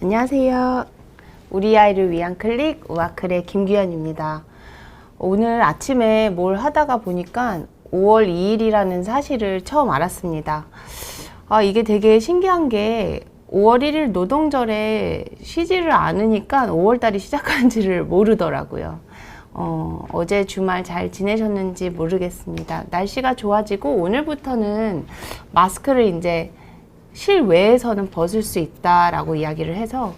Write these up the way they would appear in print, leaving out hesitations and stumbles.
안녕하세요. 우리 아이를 위한 클릭 우아클의 김규현입니다. 오늘 아침에 뭘 하다가 보니까 5월 2일이라는 사실을 처음 알았습니다. 이게 되게 신기한 게 5월 1일 노동절에 쉬지를 않으니까 5월달이 시작하는지를 모르더라고요. 어제 주말 잘 지내셨는지 모르겠습니다. 날씨가 좋아지고 오늘부터는 마스크를 이제 실외에서는 벗을 수 있다라고 이야기를 해서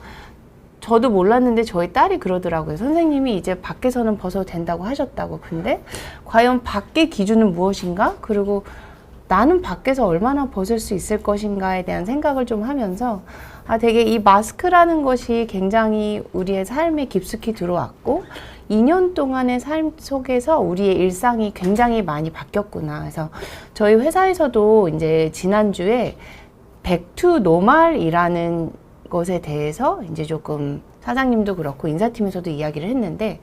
저도 몰랐는데 저희 딸이 그러더라고요. 선생님이 이제 밖에서는 벗어도 된다고 하셨다고. 근데 과연 밖의 기준은 무엇인가? 그리고 나는 밖에서 얼마나 벗을 수 있을 것인가에 대한 생각을 좀 하면서 되게 이 마스크라는 것이 굉장히 우리의 삶에 깊숙이 들어왔고 2년 동안의 삶 속에서 우리의 일상이 굉장히 많이 바뀌었구나. 그래서 저희 회사에서도 이제 지난주에 Back to Normal이라는 것에 대해서 이제 조금 사장님도 그렇고 인사팀에서도 이야기를 했는데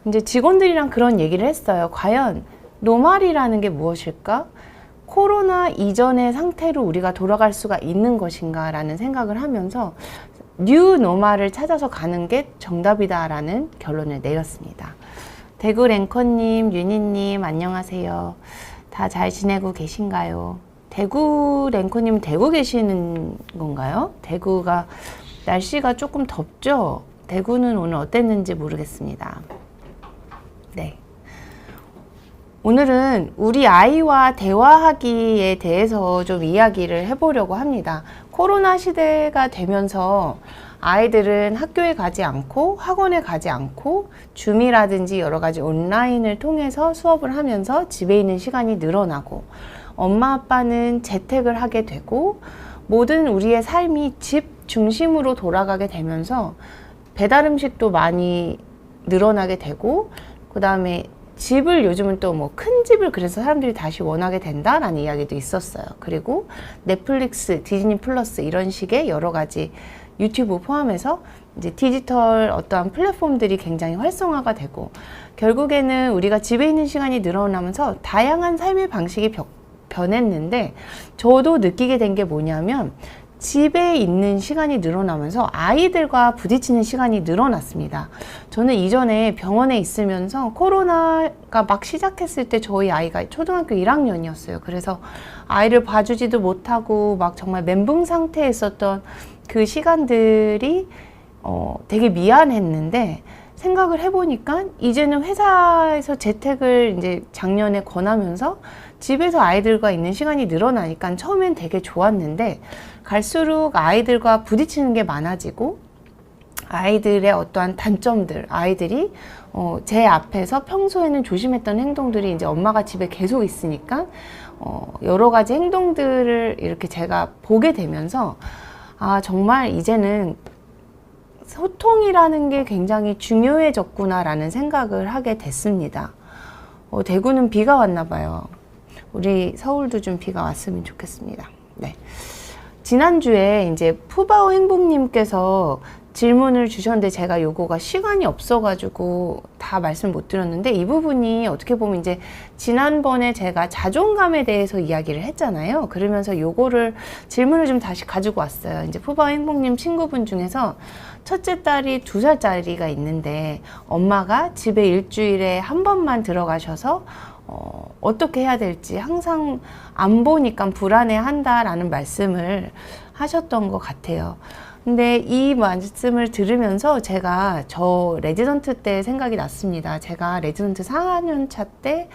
이제 직원들이랑 그런 얘기를 했어요. 과연 노멀이라는 게 무엇일까? 코로나 이전의 상태로 우리가 돌아갈 수가 있는 것인가 라는 생각을 하면서 뉴 노멀을 찾아서 가는 게 정답이다라는 결론을 내렸습니다. 대구 랭커님, 윤희님 안녕하세요. 다 잘 지내고 계신가요? 대구 랭커님 대구 계시는 건가요? 대구가 날씨가 조금 덥죠? 대구는 오늘 어땠는지 모르겠습니다. 네. 오늘은 우리 아이와 대화하기에 대해서 좀 이야기를 해보려고 합니다. 코로나 시대가 되면서 아이들은 학교에 가지 않고 학원에 가지 않고 줌이라든지 여러 가지 온라인을 통해서 수업을 하면서 집에 있는 시간이 늘어나고 엄마 아빠는 재택을 하게 되고 모든 우리의 삶이 집 중심으로 돌아가게 되면서 배달 음식도 많이 늘어나게 되고 그 다음에 집을 요즘은 또 뭐 큰 집을 그래서 사람들이 다시 원하게 된다라는 이야기도 있었어요. 그리고 넷플릭스, 디즈니 플러스 이런 식의 여러 가지 유튜브 포함해서 이제 디지털 어떠한 플랫폼들이 굉장히 활성화가 되고 결국에는 우리가 집에 있는 시간이 늘어나면서 다양한 삶의 방식이 변했는데 저도 느끼게 된 게 뭐냐면 집에 있는 시간이 늘어나면서 아이들과 부딪히는 시간이 늘어났습니다. 저는 이전에 병원에 있으면서 코로나가 막 시작했을 때 저희 아이가 초등학교 1학년이었어요. 그래서 아이를 봐주지도 못하고 막 정말 멘붕 상태에 있었던 그 시간들이 되게 미안했는데 생각을 해보니까 이제는 회사에서 재택을 이제 작년에 권하면서 집에서 아이들과 있는 시간이 늘어나니까 처음엔 되게 좋았는데 갈수록 아이들과 부딪히는 게 많아지고 아이들의 어떠한 단점들, 아이들이 제 앞에서 평소에는 조심했던 행동들이 이제 엄마가 집에 계속 있으니까 여러 가지 행동들을 이렇게 제가 보게 되면서 정말 이제는 소통이라는 게 굉장히 중요해졌구나라는 생각을 하게 됐습니다. 대구는 비가 왔나 봐요. 우리 서울도 좀 비가 왔으면 좋겠습니다. 네. 지난주에 이제 푸바오 행복님께서 질문을 주셨는데 제가 요거가 시간이 없어가지고 다 말씀 못 드렸는데 이 부분이 어떻게 보면 이제 지난번에 제가 자존감에 대해서 이야기를 했잖아요. 그러면서 요거를 질문을 좀 다시 가지고 왔어요. 이제 푸바오 행복님 친구분 중에서 첫째 딸이 2살짜리가 있는데 엄마가 집에 일주일에 한 번만 들어가셔서 어떻게 해야 될지 항상 안 보니까 불안해한다라는 말씀을 하셨던 것 같아요. 근데 이 말씀을 들으면서 제가 저 레지던트 때 생각이 났습니다. 제가 레지던트 4년 차 때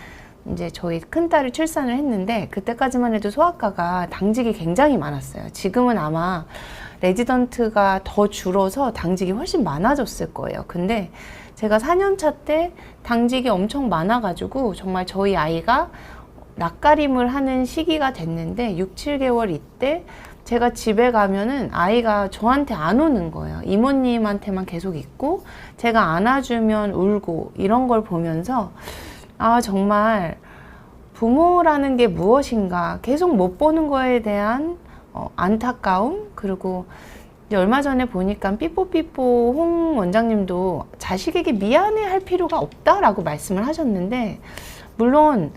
이제 저희 큰딸을 출산을 했는데 그때까지만 해도 소아과가 당직이 굉장히 많았어요. 지금은 아마 레지던트가 더 줄어서 당직이 훨씬 많아졌을 거예요. 근데 제가 4년 차 때 당직이 엄청 많아가지고 정말 저희 아이가 낯가림을 하는 시기가 됐는데 6, 7개월 이때 제가 집에 가면은 아이가 저한테 안 오는 거예요. 이모님한테만 계속 있고 제가 안아주면 울고 이런 걸 보면서 정말 부모라는 게 무엇인가 계속 못 보는 거에 대한 안타까움 그리고 근데 얼마 전에 보니까 삐뽀삐뽀 홍 원장님도 자식에게 미안해할 필요가 없다라고 말씀을 하셨는데, 물론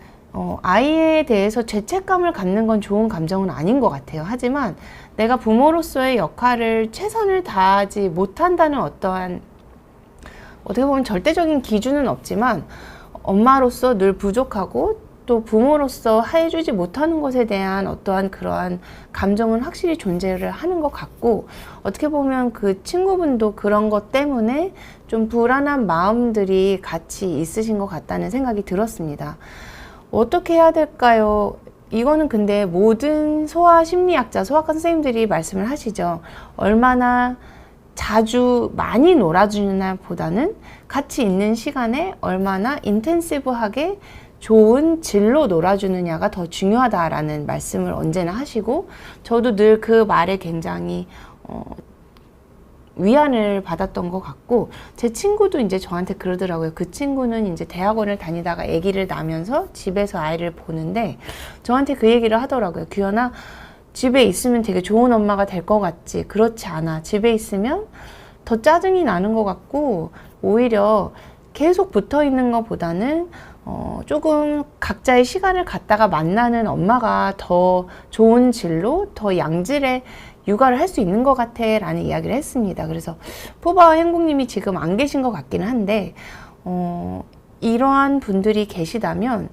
아이에 대해서 죄책감을 갖는 건 좋은 감정은 아닌 것 같아요. 하지만 내가 부모로서의 역할을 최선을 다하지 못한다는 어떠한, 어떻게 보면 절대적인 기준은 없지만 엄마로서 늘 부족하고 또 부모로서 해주지 못하는 것에 대한 어떠한 그러한 감정은 확실히 존재를 하는 것 같고, 어떻게 보면 그 친구분도 그런 것 때문에 좀 불안한 마음들이 같이 있으신 것 같다는 생각이 들었습니다. 어떻게 해야 될까요? 이거는 근데 모든 소아 심리학자, 소아과 선생님들이 말씀을 하시죠. 얼마나 자주 많이 놀아주느냐 보다는 같이 있는 시간에 얼마나 인텐시브하게 좋은 질로 놀아주느냐가 더 중요하다라는 말씀을 언제나 하시고, 저도 늘 그 말에 굉장히 위안을 받았던 것 같고, 제 친구도 이제 저한테 그러더라고요. 그 친구는 이제 대학원을 다니다가 아기를 낳으면서 집에서 아이를 보는데 저한테 그 얘기를 하더라고요. 규현아, 집에 있으면 되게 좋은 엄마가 될 것 같지? 그렇지 않아. 집에 있으면 더 짜증이 나는 것 같고, 오히려 계속 붙어 있는 것보다는 조금 각자의 시간을 갖다가 만나는 엄마가 더 좋은 질로, 더 양질의 육아를 할 수 있는 것 같아 라는 이야기를 했습니다. 그래서 포바와 행복님이 지금 안 계신 것 같기는 한데, 이러한 분들이 계시다면,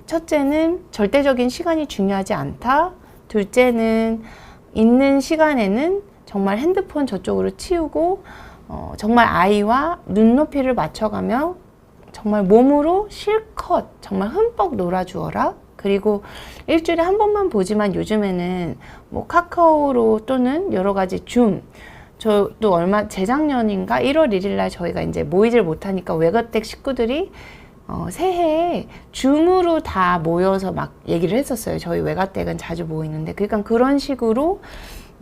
첫째는 절대적인 시간이 중요하지 않다. 둘째는 있는 시간에는 정말 핸드폰 저쪽으로 치우고 정말 아이와 눈높이를 맞춰가며 정말 몸으로 실컷 정말 흠뻑 놀아주어라. 그리고 일주일에 한 번만 보지만 요즘에는 뭐 카카오로 또는 여러 가지 줌, 저도 재작년인가 1월 1일 날 저희가 이제 모이질 못하니까 외가댁 식구들이 새해에 줌으로 다 모여서 막 얘기를 했었어요. 저희 외가댁은 자주 모이는데, 그러니까 그런 식으로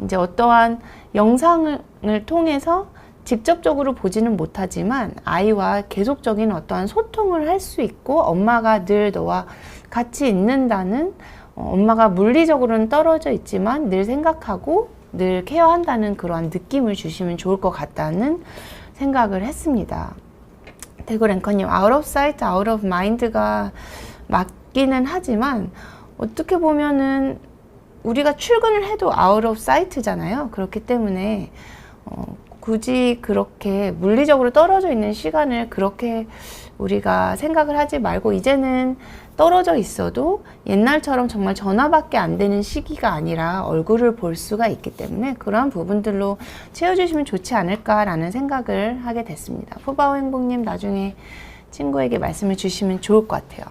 이제 어떠한 영상을 통해서 직접적으로 보지는 못하지만 아이와 계속적인 어떠한 소통을 할 수 있고, 엄마가 늘 너와 같이 있는다는, 엄마가 물리적으로는 떨어져 있지만 늘 생각하고 늘 케어한다는 그러한 느낌을 주시면 좋을 것 같다는 생각을 했습니다. 대구 랭커님, out of sight, out of mind가 맞기는 하지만 어떻게 보면은 우리가 출근을 해도 out of sight잖아요. 그렇기 때문에 굳이 그렇게 물리적으로 떨어져 있는 시간을 그렇게 우리가 생각을 하지 말고, 이제는 떨어져 있어도 옛날처럼 정말 전화밖에 안 되는 시기가 아니라 얼굴을 볼 수가 있기 때문에 그러한 부분들로 채워주시면 좋지 않을까라는 생각을 하게 됐습니다. 포바오 행복님, 나중에 친구에게 말씀을 주시면 좋을 것 같아요.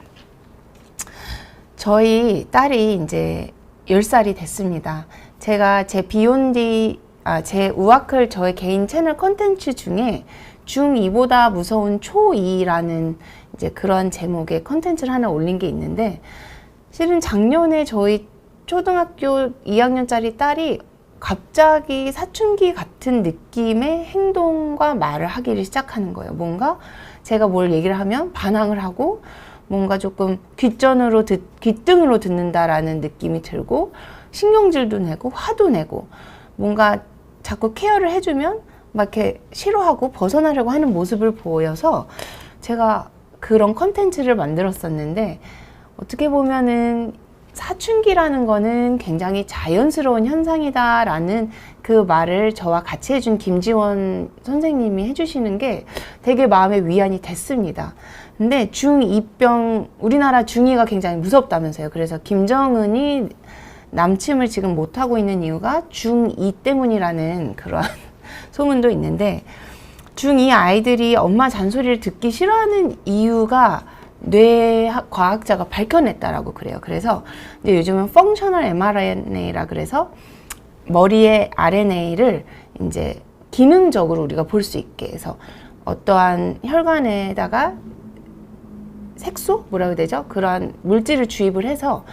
저희 딸이 이제 10살이 됐습니다. 제가 제 비욘디, 제 우아클 저의 개인 채널 콘텐츠 중에 중2보다 무서운 초2라는 이제 그런 제목의 콘텐츠를 하나 올린 게 있는데, 실은 작년에 저희 초등학교 2학년짜리 딸이 갑자기 사춘기 같은 느낌의 행동과 말을 하기를 시작하는 거예요. 뭔가 제가 뭘 얘기를 하면 반항을 하고, 뭔가 조금 귓등으로 듣는다라는 느낌이 들고, 신경질도 내고 화도 내고, 뭔가 자꾸 케어를 해주면 막 이렇게 싫어하고 벗어나려고 하는 모습을 보여서 제가 그런 컨텐츠를 만들었었는데, 어떻게 보면은 사춘기라는 거는 굉장히 자연스러운 현상이다라는 그 말을 저와 같이 해준 김지원 선생님이 해주시는 게 되게 마음의 위안이 됐습니다. 근데 중2병, 우리나라 중2가 굉장히 무섭다면서요. 그래서 김정은이 남침을 지금 못하고 있는 이유가 중2 때문이라는 그런 소문도 있는데, 중2 아이들이 엄마 잔소리를 듣기 싫어하는 이유가 뇌과학자가 밝혀냈다라고 그래요. 그래서 이제 요즘은 펑셔널 mRNA라 그래서 머리의 RNA를 이제 기능적으로 우리가 볼 수 있게 해서 어떠한 혈관에다가 색소? 뭐라고 해야 되죠? 그러한 물질을 주입을 해서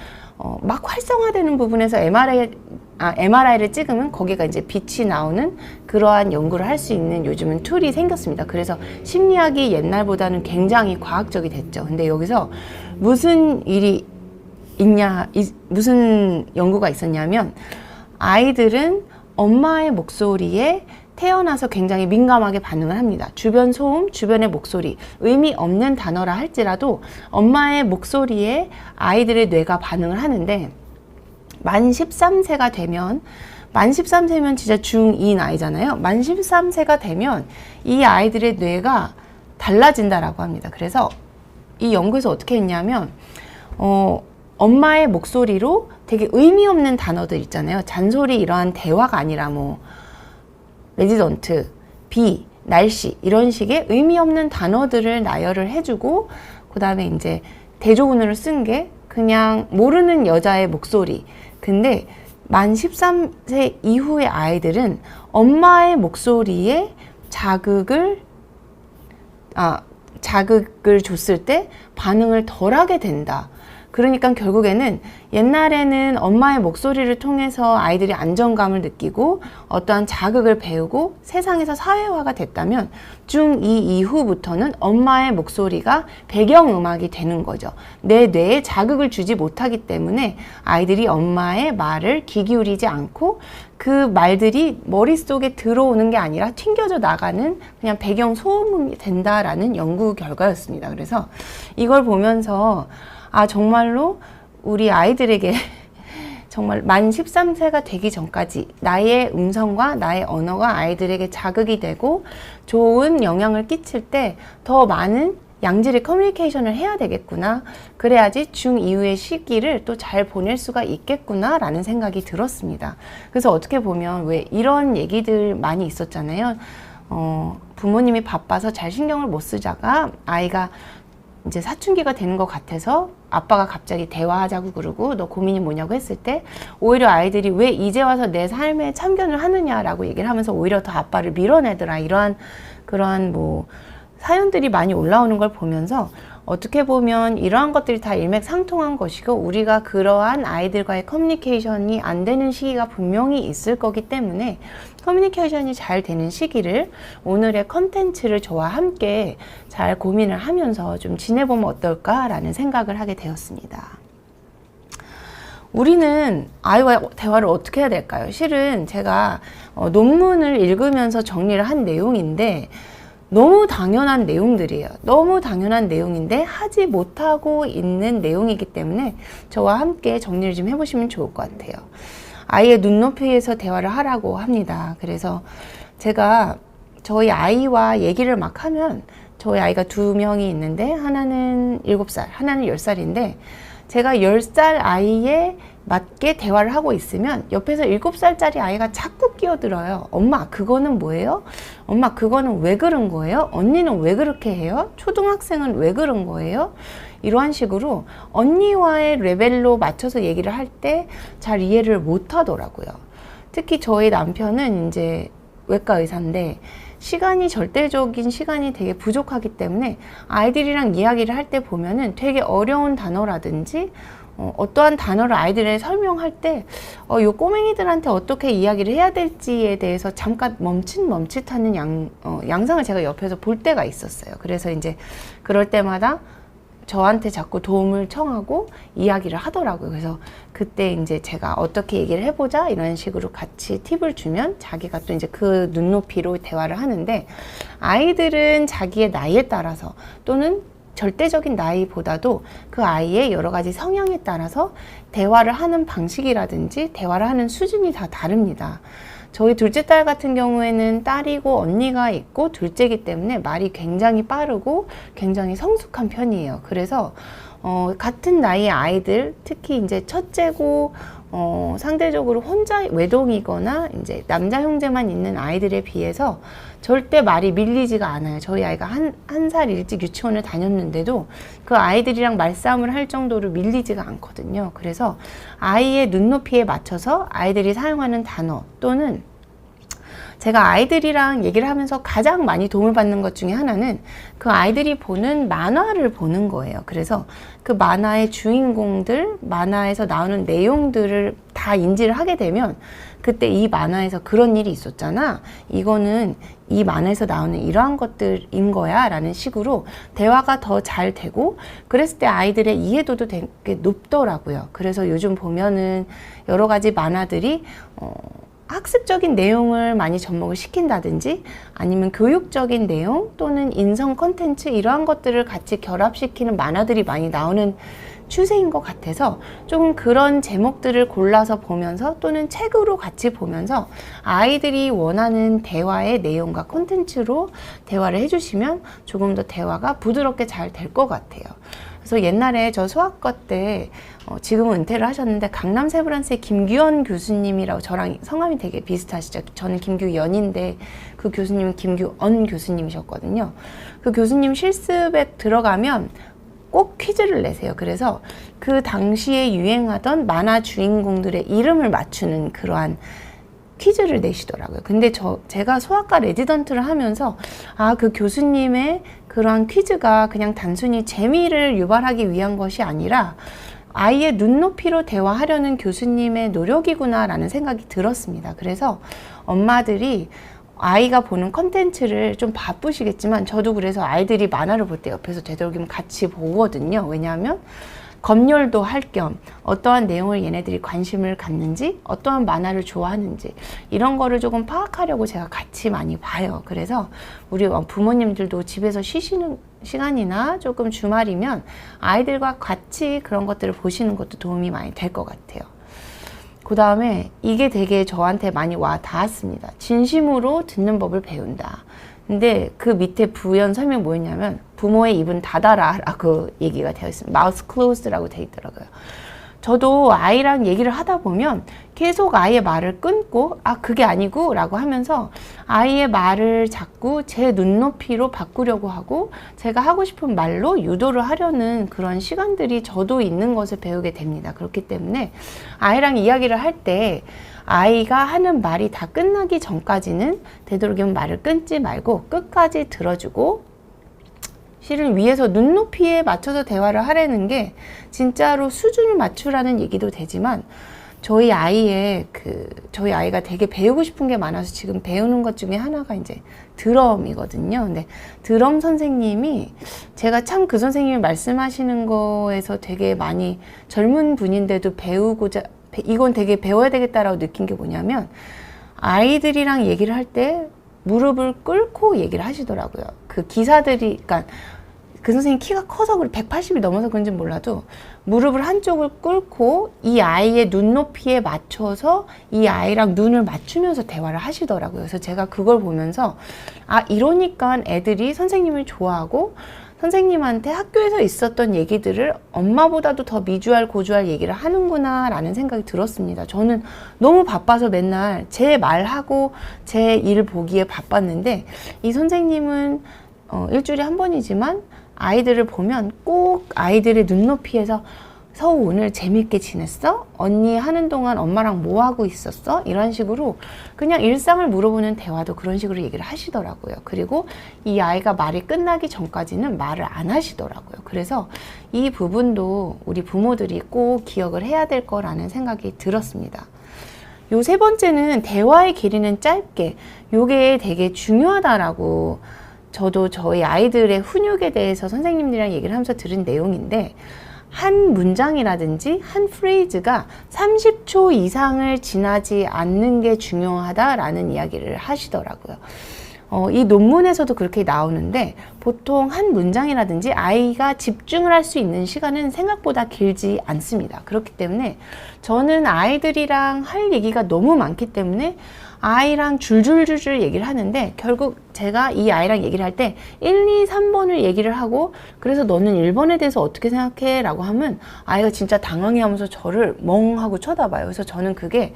막 활성화되는 부분에서 MRI를 찍으면 거기가 이제 빛이 나오는 그러한 연구를 할 수 있는 요즘은 툴이 생겼습니다. 그래서 심리학이 옛날보다는 굉장히 과학적이 됐죠. 근데 여기서 무슨 일이 있냐, 무슨 연구가 있었냐면, 아이들은 엄마의 목소리에 태어나서 굉장히 민감하게 반응을 합니다. 주변 소음, 주변의 목소리, 의미 없는 단어라 할지라도 엄마의 목소리에 아이들의 뇌가 반응을 하는데, 만 13세가 되면, 만 13세면 진짜 중2 나이잖아요. 만 13세가 되면 이 아이들의 뇌가 달라진다라고 합니다. 그래서 이 연구에서 어떻게 했냐면, 엄마의 목소리로 되게 의미 없는 단어들 있잖아요. 잔소리 이러한 대화가 아니라 뭐 레지던트, 비, 날씨 이런 식의 의미 없는 단어들을 나열을 해주고, 그 다음에 이제 대조문으로 쓴 게 그냥 모르는 여자의 목소리. 근데 만 13세 이후의 아이들은 엄마의 목소리에 자극을 줬을 때 반응을 덜하게 된다. 그러니까 결국에는 옛날에는 엄마의 목소리를 통해서 아이들이 안정감을 느끼고 어떠한 자극을 배우고 세상에서 사회화가 됐다면, 중2 이후부터는 엄마의 목소리가 배경음악이 되는 거죠. 내 뇌에 자극을 주지 못하기 때문에 아이들이 엄마의 말을 귀 기울이지 않고 그 말들이 머릿속에 들어오는 게 아니라 튕겨져 나가는 그냥 배경 소음이 된다라는 연구 결과였습니다. 그래서 이걸 보면서 정말로 우리 아이들에게 정말 만 13세가 되기 전까지 나의 음성과 나의 언어가 아이들에게 자극이 되고 좋은 영향을 끼칠 때 더 많은 양질의 커뮤니케이션을 해야 되겠구나. 그래야지 중 이후의 시기를 또 잘 보낼 수가 있겠구나 라는 생각이 들었습니다. 그래서 어떻게 보면 왜 이런 얘기들 많이 있었잖아요. 부모님이 바빠서 잘 신경을 못 쓰다가 아이가 이제 사춘기가 되는 것 같아서 아빠가 갑자기 대화하자고 그러고 너 고민이 뭐냐고 했을 때 오히려 아이들이 왜 이제 와서 내 삶에 참견을 하느냐라고 얘기를 하면서 오히려 더 아빠를 밀어내더라. 그러한 뭐 사연들이 많이 올라오는 걸 보면서 어떻게 보면 이러한 것들이 다 일맥상통한 것이고, 우리가 그러한 아이들과의 커뮤니케이션이 안 되는 시기가 분명히 있을 거기 때문에 커뮤니케이션이 잘 되는 시기를 오늘의 컨텐츠를 저와 함께 잘 고민을 하면서 좀 지내보면 어떨까라는 생각을 하게 되었습니다. 우리는 아이와 대화를 어떻게 해야 될까요? 실은 제가 논문을 읽으면서 정리를 한 내용인데 너무 당연한 내용들이에요. 너무 당연한 내용인데 하지 못하고 있는 내용이기 때문에 저와 함께 정리를 좀 해보시면 좋을 것 같아요. 아이의 눈높이에서 대화를 하라고 합니다. 그래서 제가 저희 아이와 얘기를 막 하면, 저희 아이가 2명이 있는데 하나는 7살, 하나는 10살인데 제가 10살 아이에 맞게 대화를 하고 있으면 옆에서 7살짜리 아이가 자꾸 끼어들어요. 엄마 그거는 뭐예요? 엄마 그거는 왜 그런 거예요? 언니는 왜 그렇게 해요? 초등학생은 왜 그런 거예요? 이러한 식으로 언니와의 레벨로 맞춰서 얘기를 할 때 잘 이해를 못 하더라고요. 특히 저희 남편은 이제 외과 의사인데 절대적인 시간이 되게 부족하기 때문에 아이들이랑 이야기를 할 때 보면은 되게 어려운 단어라든지 어떠한 단어를 아이들에 설명할 때 요 꼬맹이들한테 어떻게 이야기를 해야 될지에 대해서 잠깐 멈칫멈칫하는 양상을 제가 옆에서 볼 때가 있었어요. 그래서 이제 그럴 때마다 저한테 자꾸 도움을 청하고 이야기를 하더라고요. 그래서 그때 이제 제가 어떻게 얘기를 해보자 이런 식으로 같이 팁을 주면 자기가 또 이제 그 눈높이로 대화를 하는데, 아이들은 자기의 나이에 따라서 또는 절대적인 나이보다도 그 아이의 여러 가지 성향에 따라서 대화를 하는 방식이라든지 대화를 하는 수준이 다 다릅니다. 저희 둘째 딸 같은 경우에는 딸이고 언니가 있고 둘째이기 때문에 말이 굉장히 빠르고 굉장히 성숙한 편이에요. 그래서 같은 나이의 아이들, 특히 이제 첫째고 상대적으로 혼자 외동이거나 이제 남자 형제만 있는 아이들에 비해서 절대 말이 밀리지가 않아요. 저희 아이가 한 살 일찍 유치원을 다녔는데도 그 아이들이랑 말싸움을 할 정도로 밀리지가 않거든요. 그래서 아이의 눈높이에 맞춰서 아이들이 사용하는 단어, 또는 제가 아이들이랑 얘기를 하면서 가장 많이 도움을 받는 것 중에 하나는 그 아이들이 보는 만화를 보는 거예요. 그래서 그 만화의 주인공들, 만화에서 나오는 내용들을 다 인지를 하게 되면 그때 이 만화에서 그런 일이 있었잖아. 이거는 이 만화에서 나오는 이러한 것들인 거야 라는 식으로 대화가 더 잘 되고, 그랬을 때 아이들의 이해도도 되게 높더라고요. 그래서 요즘 보면은 여러 가지 만화들이 학습적인 내용을 많이 접목을 시킨다든지 아니면 교육적인 내용 또는 인성 콘텐츠 이러한 것들을 같이 결합시키는 만화들이 많이 나오는 추세인 것 같아서 조금 그런 제목들을 골라서 보면서 또는 책으로 같이 보면서 아이들이 원하는 대화의 내용과 콘텐츠로 대화를 해주시면 조금 더 대화가 부드럽게 잘 될 것 같아요. 그래서 옛날에 저 수학과 때 지금은 은퇴를 하셨는데 강남 세브란스의 김규현 교수님이라고 저랑 성함이 되게 비슷하시죠. 저는 김규연인데 그 교수님은 김규언 교수님이셨거든요. 그 교수님 실습에 들어가면 꼭 퀴즈를 내세요. 그래서 그 당시에 유행하던 만화 주인공들의 이름을 맞추는 그러한 퀴즈를 내시더라고요. 근데 제가 소아과 레지던트를 하면서 그 교수님의 그러한 퀴즈가 그냥 단순히 재미를 유발하기 위한 것이 아니라 아이의 눈높이로 대화하려는 교수님의 노력이구나라는 생각이 들었습니다. 그래서 엄마들이 아이가 보는 컨텐츠를 좀 바쁘시겠지만 저도 그래서 아이들이 만화를 볼 때 옆에서 되도록이면 같이 보거든요. 왜냐하면 검열도 할 겸 어떠한 내용을 얘네들이 관심을 갖는지 어떠한 만화를 좋아하는지 이런 거를 조금 파악하려고 제가 같이 많이 봐요. 그래서 우리 부모님들도 집에서 쉬시는 시간이나 조금 주말이면 아이들과 같이 그런 것들을 보시는 것도 도움이 많이 될 것 같아요. 그 다음에 이게 되게 저한테 많이 와 닿았습니다. 진심으로 듣는 법을 배운다. 근데 그 밑에 부연 설명이 뭐였냐면 부모의 입은 닫아라 라고 얘기가 되어 있습니다. Mouth closed라고 되어 있더라고요. 저도 아이랑 얘기를 하다 보면 계속 아이의 말을 끊고 그게 아니고 라고 하면서 아이의 말을 자꾸 제 눈높이로 바꾸려고 하고 제가 하고 싶은 말로 유도를 하려는 그런 시간들이 저도 있는 것을 배우게 됩니다. 그렇기 때문에 아이랑 이야기를 할 때 아이가 하는 말이 다 끝나기 전까지는 되도록이면 말을 끊지 말고 끝까지 들어주고 실은 위에서 눈높이에 맞춰서 대화를 하려는 게 진짜로 수준을 맞추라는 얘기도 되지만 저희 아이가 되게 배우고 싶은 게 많아서 지금 배우는 것 중에 하나가 이제 드럼이거든요. 근데 드럼 선생님이 제가 참 그 선생님이 말씀하시는 거에서 되게 많이 젊은 분인데도 이건 되게 배워야 되겠다라고 느낀 게 뭐냐면 아이들이랑 얘기를 할 때 무릎을 꿇고 얘기를 하시더라고요. 그 기사들이, 그러니까 그 선생님 키가 커서 180이 넘어서 그런지 몰라도 무릎을 한쪽을 꿇고 이 아이의 눈높이에 맞춰서 이 아이랑 눈을 맞추면서 대화를 하시더라고요. 그래서 제가 그걸 보면서 이러니까 애들이 선생님을 좋아하고 선생님한테 학교에서 있었던 얘기들을 엄마보다도 더 미주알 고주알 얘기를 하는구나 라는 생각이 들었습니다. 저는 너무 바빠서 맨날 제 말하고 제 일 보기에 바빴는데 이 선생님은 일주일에 한 번이지만 아이들을 보면 꼭 아이들의 눈높이에서 서우 오늘 재밌게 지냈어? 언니 하는 동안 엄마랑 뭐 하고 있었어? 이런 식으로 그냥 일상을 물어보는 대화도 그런 식으로 얘기를 하시더라고요. 그리고 이 아이가 말이 끝나기 전까지는 말을 안 하시더라고요. 그래서 이 부분도 우리 부모들이 꼭 기억을 해야 될 거라는 생각이 들었습니다. 요 세 번째는 대화의 길이는 짧게. 요게 되게 중요하다라고 저도 저희 아이들의 훈육에 대해서 선생님들이랑 얘기를 하면서 들은 내용인데 한 문장이라든지 한 프레이즈가 30초 이상을 지나지 않는 게 중요하다라는 이야기를 하시더라고요. 이 논문에서도 그렇게 나오는데 보통 한 문장이라든지 아이가 집중을 할 수 있는 시간은 생각보다 길지 않습니다. 그렇기 때문에 저는 아이들이랑 할 얘기가 너무 많기 때문에 아이랑 줄줄줄줄 얘기를 하는데 결국 제가 이 아이랑 얘기를 할 때 1, 2, 3번을 얘기를 하고 그래서 너는 1번에 대해서 어떻게 생각해? 라고 하면 아이가 진짜 당황해하면서 저를 멍하고 쳐다봐요. 그래서 저는 그게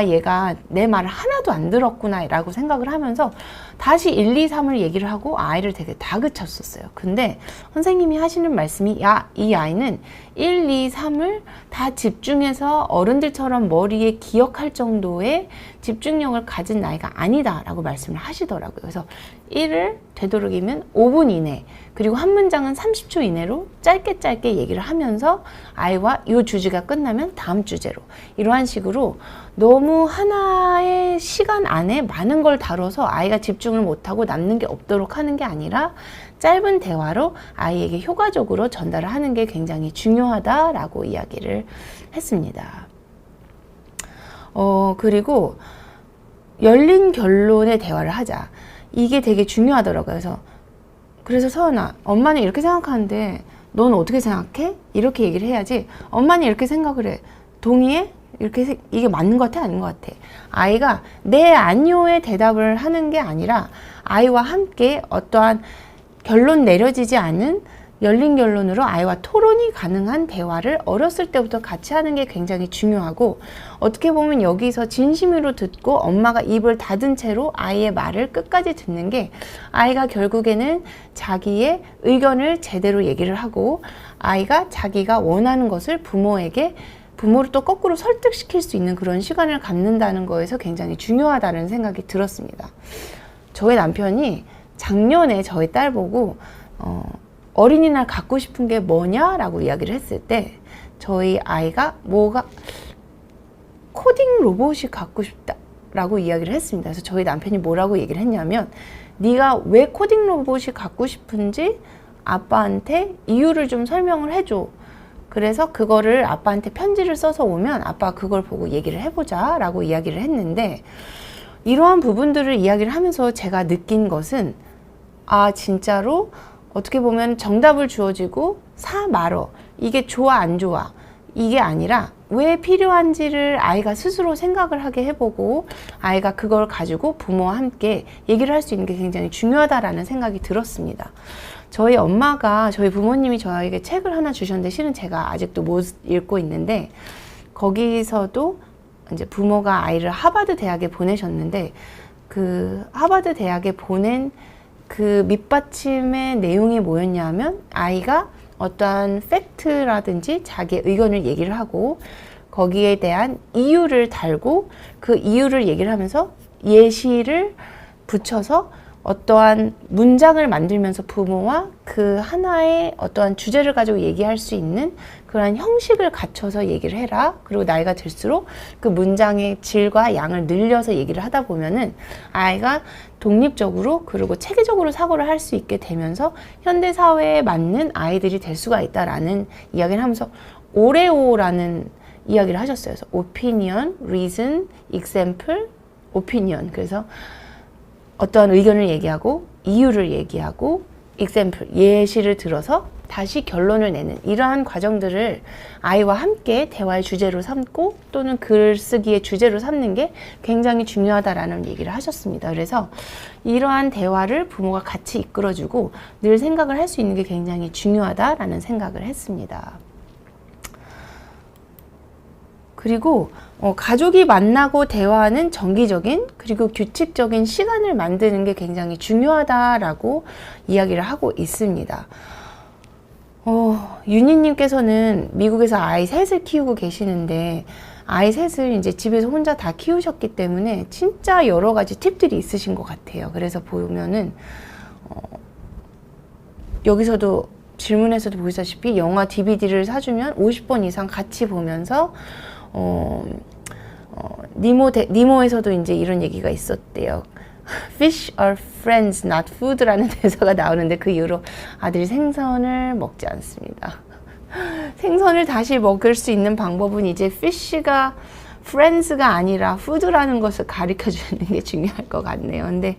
얘가 내 말을 하나도 안 들었구나 라고 생각을 하면서 다시 1, 2, 3을 얘기를 하고 아이를 되게 다그쳤었어요. 근데 선생님이 하시는 말씀이 이 아이는 1, 2, 3을 다 집중해서 어른들처럼 머리에 기억할 정도의 집중력을 가진 나이가 아니다 라고 말씀을 하시더라고요. 그래서 1을 되도록이면 5분 이내 그리고 한 문장은 30초 이내로 짧게 얘기를 하면서 아이와 이 주제가 끝나면 다음 주제로 이러한 식으로 너무 하나의 시간 안에 많은 걸 다뤄서 아이가 집중을 못하고 남는 게 없도록 하는 게 아니라 짧은 대화로 아이에게 효과적으로 전달을 하는 게 굉장히 중요하다라고 이야기를 했습니다. 그리고 열린 결론의 대화를 하자. 이게 되게 중요하더라고요. 그래서 서연아, 엄마는 이렇게 생각하는데 넌 어떻게 생각해? 이렇게 얘기를 해야지. 엄마는 이렇게 생각을 해. 동의해? 이렇게 이게 맞는 것 같아? 아닌 것 같아? 아이가 네, 아니요의 대답을 하는 게 아니라 아이와 함께 어떠한 결론 내려지지 않은 열린 결론으로 아이와 토론이 가능한 대화를 어렸을 때부터 같이 하는 게 굉장히 중요하고, 어떻게 보면 여기서 진심으로 듣고 엄마가 입을 닫은 채로 아이의 말을 끝까지 듣는 게 아이가 결국에는 자기의 의견을 제대로 얘기를 하고 아이가 자기가 원하는 것을 부모를 또 거꾸로 설득시킬 수 있는 그런 시간을 갖는다는 거에서 굉장히 중요하다는 생각이 들었습니다. 저희 남편이 작년에 저희 딸 보고 어린이날 갖고 싶은 게 뭐냐라고 이야기를 했을 때 저희 아이가 코딩 로봇이 갖고 싶다라고 이야기를 했습니다. 그래서 저희 남편이 뭐라고 얘기를 했냐면, 네가 왜 코딩 로봇이 갖고 싶은지 아빠한테 이유를 좀 설명을 해줘. 그래서 그거를 아빠한테 편지를 써서 오면 아빠가 그걸 보고 얘기를 해보자 라고 이야기를 했는데, 이러한 부분들을 이야기를 하면서 제가 느낀 것은, 진짜로 어떻게 보면 정답을 주어지고 사 말어, 이게 좋아 안 좋아, 이게 아니라 왜 필요한지를 아이가 스스로 생각을 하게 해보고 아이가 그걸 가지고 부모와 함께 얘기를 할 수 있는 게 굉장히 중요하다라는 생각이 들었습니다. 저희 부모님이 저에게 책을 하나 주셨는데 실은 제가 아직도 못 읽고 있는데, 거기서도 이제 부모가 아이를 하버드 대학에 보내셨는데 그 하버드 대학에 보낸 그 밑받침의 내용이 뭐였냐면, 아이가 어떠한 팩트라든지 자기의 의견을 얘기를 하고 거기에 대한 이유를 달고 그 이유를 얘기를 하면서 예시를 붙여서 어떠한 문장을 만들면서 부모와 그 하나의 어떠한 주제를 가지고 얘기할 수 있는 그런 형식을 갖춰서 얘기를 해라. 그리고 나이가 들수록 그 문장의 질과 양을 늘려서 얘기를 하다 보면은 아이가 독립적으로 그리고 체계적으로 사고를 할 수 있게 되면서 현대 사회에 맞는 아이들이 될 수가 있다라는 이야기를 하면서 오레오라는 이야기를 하셨어요. 그래서 opinion, reason, example, opinion. 그래서 어떠한 의견을 얘기하고 이유를 얘기하고 example, 예시를 들어서 다시 결론을 내는 이러한 과정들을 아이와 함께 대화의 주제로 삼고 또는 글쓰기의 주제로 삼는 게 굉장히 중요하다라는 얘기를 하셨습니다. 그래서 이러한 대화를 부모가 같이 이끌어주고 늘 생각을 할 수 있는 게 굉장히 중요하다라는 생각을 했습니다. 그리고 가족이 만나고 대화하는 정기적인 그리고 규칙적인 시간을 만드는 게 굉장히 중요하다라고 이야기를 하고 있습니다. 윤희님께서는 미국에서 아이 셋을 키우고 계시는데 아이 셋을 이제 집에서 혼자 다 키우셨기 때문에 진짜 여러 가지 팁들이 있으신 것 같아요. 그래서 보면은 여기서도 질문에서도 보시다시피 영화 DVD를 사주면 50번 이상 같이 보면서 니모에서도 이제 이런 얘기가 있었대요. Fish are friends, not food라는 대사가 나오는데 그 이후로 아들이 생선을 먹지 않습니다. 생선을 다시 먹을 수 있는 방법은 이제 fish가 friends가 아니라 food라는 것을 가르쳐 주는 게 중요할 것 같네요. 근데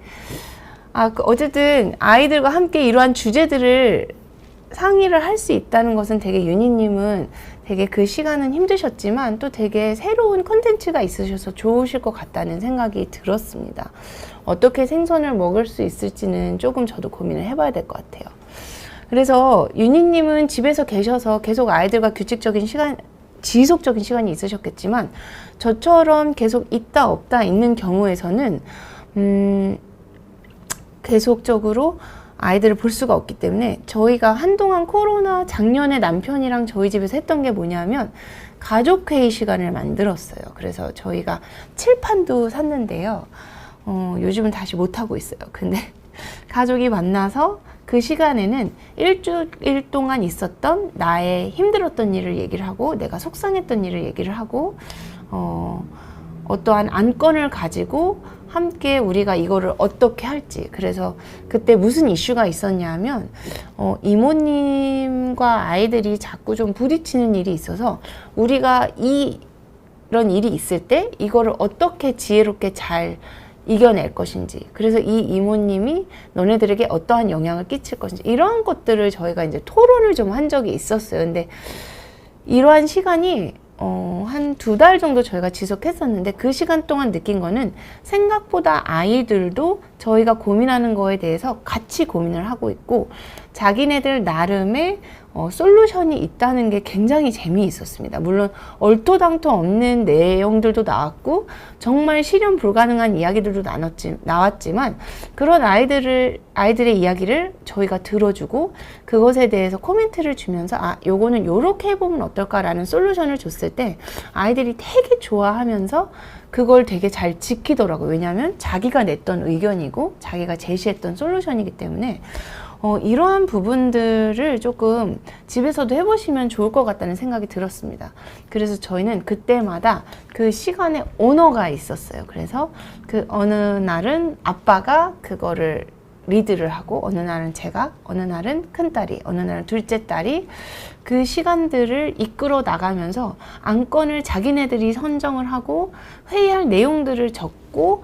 어쨌든 아이들과 함께 이러한 주제들을 상의를 할 수 있다는 것은 되게 윤희님은 되게 그 시간은 힘드셨지만 또 되게 새로운 콘텐츠가 있으셔서 좋으실 것 같다는 생각이 들었습니다. 어떻게 생선을 먹을 수 있을지는 조금 저도 고민을 해봐야 될 것 같아요. 그래서 윤희님은 집에서 계셔서 계속 아이들과 규칙적인 시간, 지속적인 시간이 있으셨겠지만 저처럼 계속 있다 없다 있는 경우에서는 계속적으로 아이들을 볼 수가 없기 때문에 저희가 한동안 작년에 남편이랑 저희 집에서 했던 게 뭐냐면 가족회의 시간을 만들었어요. 그래서 저희가 칠판도 샀는데요. 요즘은 다시 못하고 있어요. 근데 가족이 만나서 그 시간에는 일주일 동안 있었던 나의 힘들었던 일을 얘기를 하고 내가 속상했던 일을 얘기를 하고 어떠한 안건을 가지고 함께 우리가 이거를 어떻게 할지, 그래서 그때 무슨 이슈가 있었냐면 이모님과 아이들이 자꾸 좀 부딪히는 일이 있어서 우리가 이런 일이 있을 때 이거를 어떻게 지혜롭게 잘 이겨낼 것인지, 그래서 이 이모님이 너네들에게 어떠한 영향을 끼칠 것인지, 이러한 것들을 저희가 이제 토론을 좀 한 적이 있었어요. 근데 이러한 시간이 한 2달 정도 저희가 지속했었는데, 그 시간 동안 느낀 거는 생각보다 아이들도 저희가 고민하는 거에 대해서 같이 고민을 하고 있고, 자기네들 나름의 솔루션이 있다는 게 굉장히 재미있었습니다. 물론 얼토당토 없는 내용들도 나왔고 정말 실현 불가능한 이야기들도 나왔지만, 그런 아이들의 이야기를 저희가 들어주고 그것에 대해서 코멘트를 주면서 요거는 요렇게 해보면 어떨까라는 솔루션을 줬을 때 아이들이 되게 좋아하면서 그걸 되게 잘 지키더라고요. 왜냐하면 자기가 냈던 의견이고 자기가 제시했던 솔루션이기 때문에 이러한 부분들을 조금 집에서도 해보시면 좋을 것 같다는 생각이 들었습니다. 그래서 저희는 그때마다 그 시간에 오너가 있었어요. 그래서 그 어느 날은 아빠가 그거를 리드를 하고, 어느 날은 제가, 어느 날은 큰딸이, 어느 날은 둘째 딸이 그 시간들을 이끌어 나가면서 안건을 자기네들이 선정을 하고 회의할 내용들을 적고,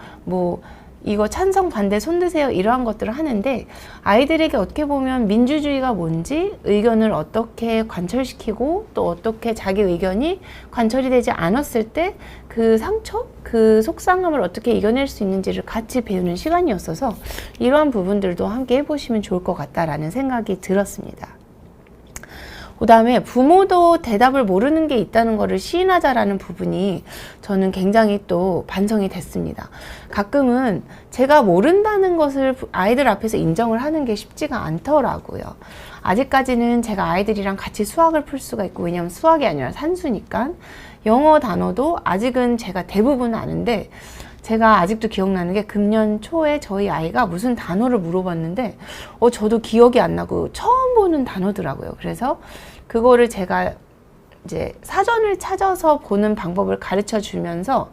이거 찬성 반대 손드세요, 이러한 것들을 하는데, 아이들에게 어떻게 보면 민주주의가 뭔지, 의견을 어떻게 관철시키고 또 어떻게 자기 의견이 관철이 되지 않았을 때 그 상처, 그 속상함을 어떻게 이겨낼 수 있는지를 같이 배우는 시간이었어서 이러한 부분들도 함께 해보시면 좋을 것 같다라는 생각이 들었습니다. 그 다음에 부모도 대답을 모르는 게 있다는 거를 시인하자라는 부분이 저는 굉장히 또 반성이 됐습니다. 가끔은 제가 모른다는 것을 아이들 앞에서 인정을 하는 게 쉽지가 않더라고요. 아직까지는 제가 아이들이랑 같이 수학을 풀 수가 있고, 왜냐하면 수학이 아니라 산수니까. 영어 단어도 아직은 제가 대부분 아는데, 제가 아직도 기억나는 게 금년 초에 저희 아이가 무슨 단어를 물어봤는데 저도 기억이 안 나고 처음 보는 단어더라고요. 그래서 그거를 제가 이제 사전을 찾아서 보는 방법을 가르쳐 주면서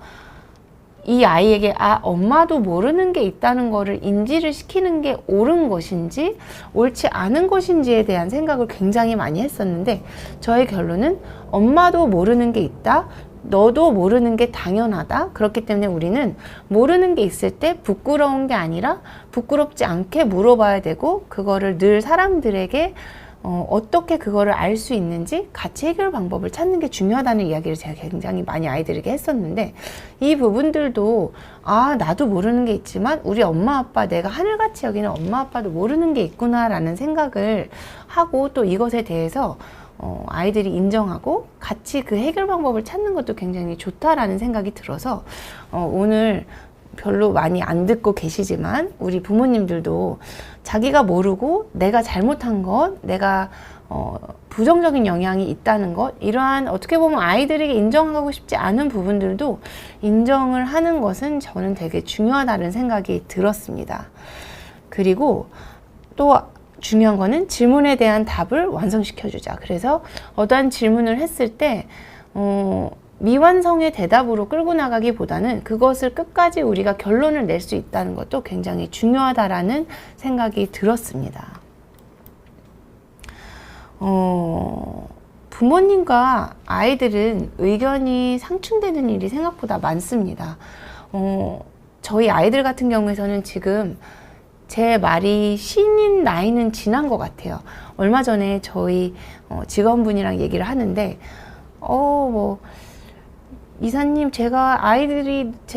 이 아이에게 엄마도 모르는 게 있다는 거를 인지를 시키는 게 옳은 것인지 옳지 않은 것인지에 대한 생각을 굉장히 많이 했었는데, 저의 결론은 엄마도 모르는 게 있다, 너도 모르는 게 당연하다. 그렇기 때문에 우리는 모르는 게 있을 때 부끄러운 게 아니라 부끄럽지 않게 물어봐야 되고, 그거를 늘 사람들에게 어떻게 그거를 알 수 있는지 같이 해결 방법을 찾는 게 중요하다는 이야기를 제가 굉장히 많이 아이들에게 했었는데, 이 부분들도 나도 모르는 게 있지만 우리 엄마 아빠, 내가 하늘같이 여기는 엄마 아빠도 모르는 게 있구나 라는 생각을 하고, 또 이것에 대해서 아이들이 인정하고 같이 그 해결 방법을 찾는 것도 굉장히 좋다라는 생각이 들어서 오늘 별로 많이 안 듣고 계시지만 우리 부모님들도 자기가 모르고 내가 잘못한 것, 내가 부정적인 영향이 있다는 것, 이러한 어떻게 보면 아이들에게 인정하고 싶지 않은 부분들도 인정을 하는 것은 저는 되게 중요하다는 생각이 들었습니다. 그리고 또 중요한 거는 질문에 대한 답을 완성시켜주자. 그래서 어떠한 질문을 했을 때 미완성의 대답으로 끌고 나가기보다는 그것을 끝까지 우리가 결론을 낼 수 있다는 것도 굉장히 중요하다라는 생각이 들었습니다. 부모님과 아이들은 의견이 상충되는 일이 생각보다 많습니다. 저희 아이들 같은 경우에서는 지금 제 말이 신인 나이는 지난 것 같아요. 얼마 전에 저희 직원분이랑 얘기를 하는데 이사님, 제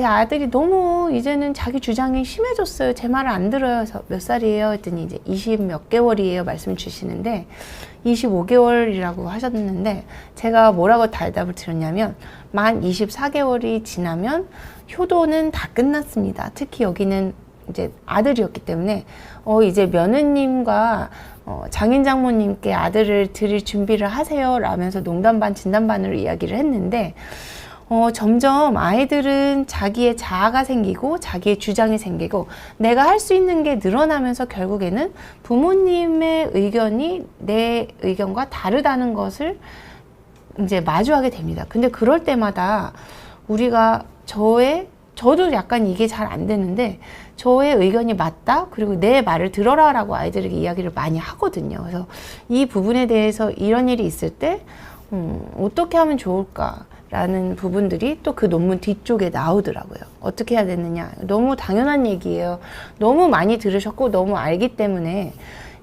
아들이 너무 이제는 자기 주장이 심해졌어요. 제 말을 안 들어요. 몇 살이에요? 했더니 이제 20 몇 개월이에요. 말씀 주시는데 25개월이라고 하셨는데, 제가 뭐라고 대답을 드렸냐면, 만 24개월이 지나면 효도는 다 끝났습니다. 특히 여기는 이제 아들이었기 때문에 이제 며느님과 장인 장모님께 아들을 드릴 준비를 하세요 라면서 농담 반 진담 반으로 이야기를 했는데, 점점 아이들은 자기의 자아가 생기고 자기의 주장이 생기고 내가 할 수 있는 게 늘어나면서 결국에는 부모님의 의견이 내 의견과 다르다는 것을 이제 마주하게 됩니다. 근데 그럴 때마다 우리가 저도 약간 이게 잘 안 되는데, 저의 의견이 맞다, 그리고 내 말을 들어라 라고 아이들에게 이야기를 많이 하거든요. 그래서 이 부분에 대해서 이런 일이 있을 때 어떻게 하면 좋을까라는 부분들이 또 그 논문 뒤쪽에 나오더라고요. 어떻게 해야 되느냐. 너무 당연한 얘기예요. 너무 많이 들으셨고 너무 알기 때문에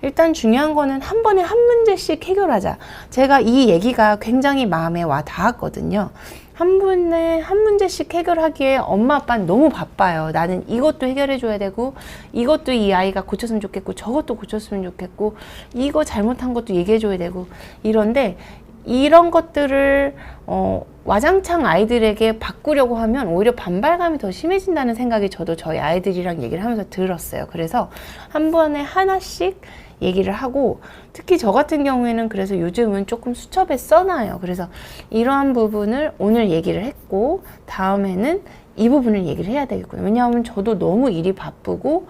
일단 중요한 거는 한 번에 한 문제씩 해결하자. 제가 이 얘기가 굉장히 마음에 와 닿았거든요. 한 번에 한 문제씩 해결하기에 엄마 아빠는 너무 바빠요. 나는 이것도 해결해 줘야 되고 이것도 이 아이가 고쳤으면 좋겠고 저것도 고쳤으면 좋겠고 이거 잘못한 것도 얘기해 줘야 되고 이런데 이런 것들을 와장창 아이들에게 바꾸려고 하면 오히려 반발감이 더 심해진다는 생각이 저도 저희 아이들이랑 얘기를 하면서 들었어요. 그래서 한 번에 하나씩 얘기를 하고 특히 저 같은 경우에는 그래서 요즘은 조금 수첩에 써놔요. 그래서 이러한 부분을 오늘 얘기를 했고 다음에는 이 부분을 얘기를 해야 되겠구나. 왜냐하면 저도 너무 일이 바쁘고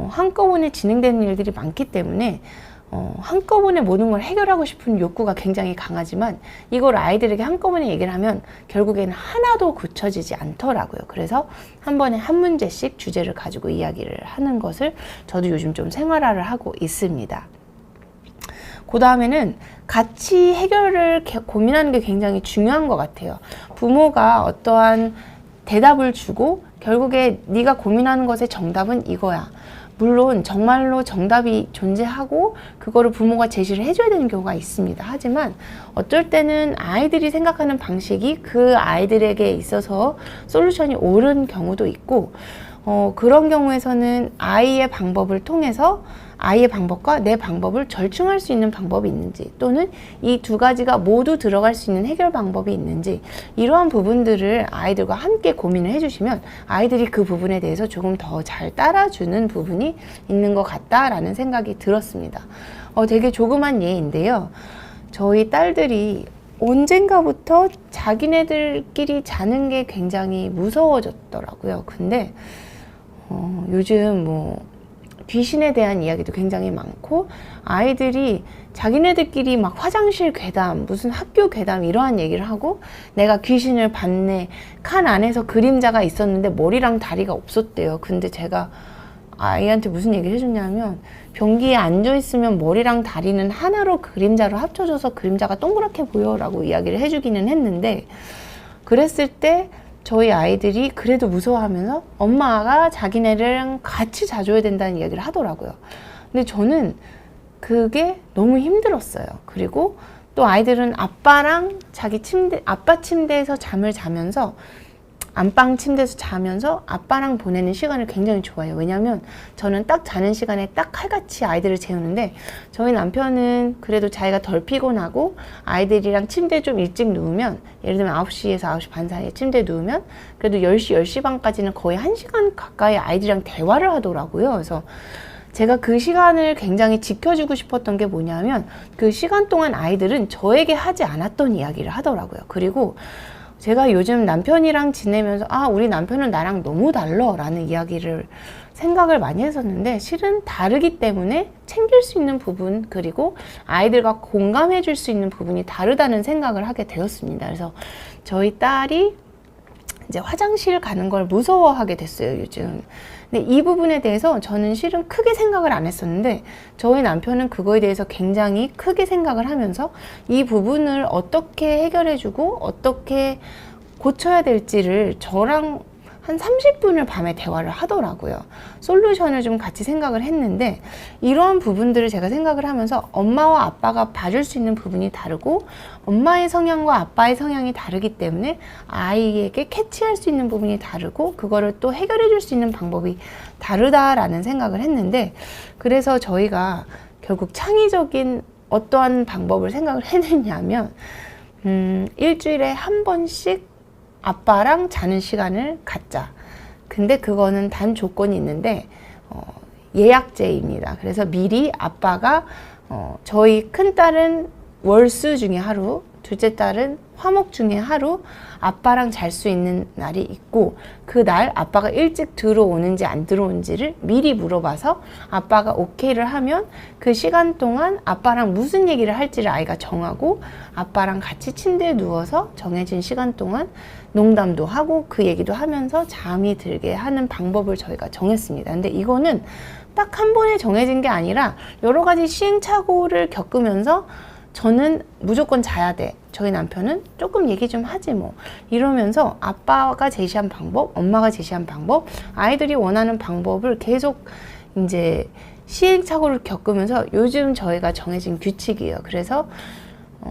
한꺼번에 진행되는 일들이 많기 때문에 한꺼번에 모든 걸 해결하고 싶은 욕구가 굉장히 강하지만 이걸 아이들에게 한꺼번에 얘기를 하면 결국에는 하나도 고쳐지지 않더라고요. 그래서 한 번에 한 문제씩 주제를 가지고 이야기를 하는 것을 저도 요즘 좀 생활화를 하고 있습니다. 그 다음에는 같이 해결을 고민하는 게 굉장히 중요한 것 같아요. 부모가 어떠한 대답을 주고 결국에 네가 고민하는 것의 정답은 이거야. 물론 정말로 정답이 존재하고 그거를 부모가 제시를 해줘야 되는 경우가 있습니다. 하지만 어떨 때는 아이들이 생각하는 방식이 그 아이들에게 있어서 솔루션이 옳은 경우도 있고 그런 경우에서는 아이의 방법을 통해서 아이의 방법과 내 방법을 절충할 수 있는 방법이 있는지 또는 이 두 가지가 모두 들어갈 수 있는 해결 방법이 있는지 이러한 부분들을 아이들과 함께 고민을 해주시면 아이들이 그 부분에 대해서 조금 더 잘 따라주는 부분이 있는 것 같다라는 생각이 들었습니다. 되게 조그만 예인데요. 저희 딸들이 언젠가부터 자기네들끼리 자는 게 굉장히 무서워졌더라고요. 근데 요즘 귀신에 대한 이야기도 굉장히 많고 아이들이 자기네들끼리 막 화장실 괴담, 무슨 학교 괴담 이러한 얘기를 하고 내가 귀신을 봤네. 칸 안에서 그림자가 있었는데 머리랑 다리가 없었대요. 근데 제가 아이한테 무슨 얘기를 해줬냐면 변기에 앉아있으면 머리랑 다리는 하나로 그림자로 합쳐져서 그림자가 동그랗게 보여라고 이야기를 해주기는 했는데 그랬을 때 저희 아이들이 그래도 무서워하면서 엄마가 자기네랑 같이 자줘야 된다는 이야기를 하더라고요. 근데 저는 그게 너무 힘들었어요. 그리고 또 아이들은 아빠랑 자기 침대, 아빠 침대에서 잠을 자면서 안방 침대에서 자면서 아빠랑 보내는 시간을 굉장히 좋아해요. 왜냐면 저는 딱 자는 시간에 딱 칼같이 아이들을 재우는데 저희 남편은 그래도 자기가 덜 피곤하고 아이들이랑 침대에 좀 일찍 누우면 예를 들면 9시에서 9시 반 사이에 침대에 누우면 그래도 10시, 10시 반까지는 거의 1시간 가까이 아이들이랑 대화를 하더라고요. 그래서 제가 그 시간을 굉장히 지켜주고 싶었던 게 뭐냐면 그 시간 동안 아이들은 저에게 하지 않았던 이야기를 하더라고요. 그리고 제가 요즘 남편이랑 지내면서 우리 남편은 나랑 너무 달라 라는 이야기를 생각을 많이 했었는데 실은 다르기 때문에 챙길 수 있는 부분 그리고 아이들과 공감해 줄 수 있는 부분이 다르다는 생각을 하게 되었습니다. 그래서 저희 딸이 이제 화장실 가는 걸 무서워하게 됐어요, 요즘. 근데 이 부분에 대해서 저는 실은 크게 생각을 안 했었는데 저희 남편은 그거에 대해서 굉장히 크게 생각을 하면서 이 부분을 어떻게 해결해주고 어떻게 고쳐야 될지를 저랑 한 30분을 밤에 대화를 하더라고요. 솔루션을 좀 같이 생각을 했는데 이러한 부분들을 제가 생각을 하면서 엄마와 아빠가 봐줄 수 있는 부분이 다르고 엄마의 성향과 아빠의 성향이 다르기 때문에 아이에게 캐치할 수 있는 부분이 다르고 그거를 또 해결해 줄 수 있는 방법이 다르다라는 생각을 했는데 그래서 저희가 결국 창의적인 어떠한 방법을 생각을 해냈냐면 일주일에 한 번씩 아빠랑 자는 시간을 갖자. 근데 그거는 단 조건이 있는데 예약제입니다. 그래서 미리 아빠가 저희 큰딸은 월수 중에 하루, 둘째 딸은 화목 중에 하루 아빠랑 잘 수 있는 날이 있고 그날 아빠가 일찍 들어오는지 안 들어오는지를 미리 물어봐서 아빠가 오케이를 하면 그 시간 동안 아빠랑 무슨 얘기를 할지를 아이가 정하고 아빠랑 같이 침대에 누워서 정해진 시간 동안 농담도 하고 그 얘기도 하면서 잠이 들게 하는 방법을 저희가 정했습니다. 근데 이거는 딱 한 번에 정해진 게 아니라 여러 가지 시행착오를 겪으면서 저는 무조건 자야 돼. 저희 남편은 조금 얘기 좀 하지 뭐 이러면서 아빠가 제시한 방법, 엄마가 제시한 방법, 아이들이 원하는 방법을 계속 이제 시행착오를 겪으면서 요즘 저희가 정해진 규칙이에요. 그래서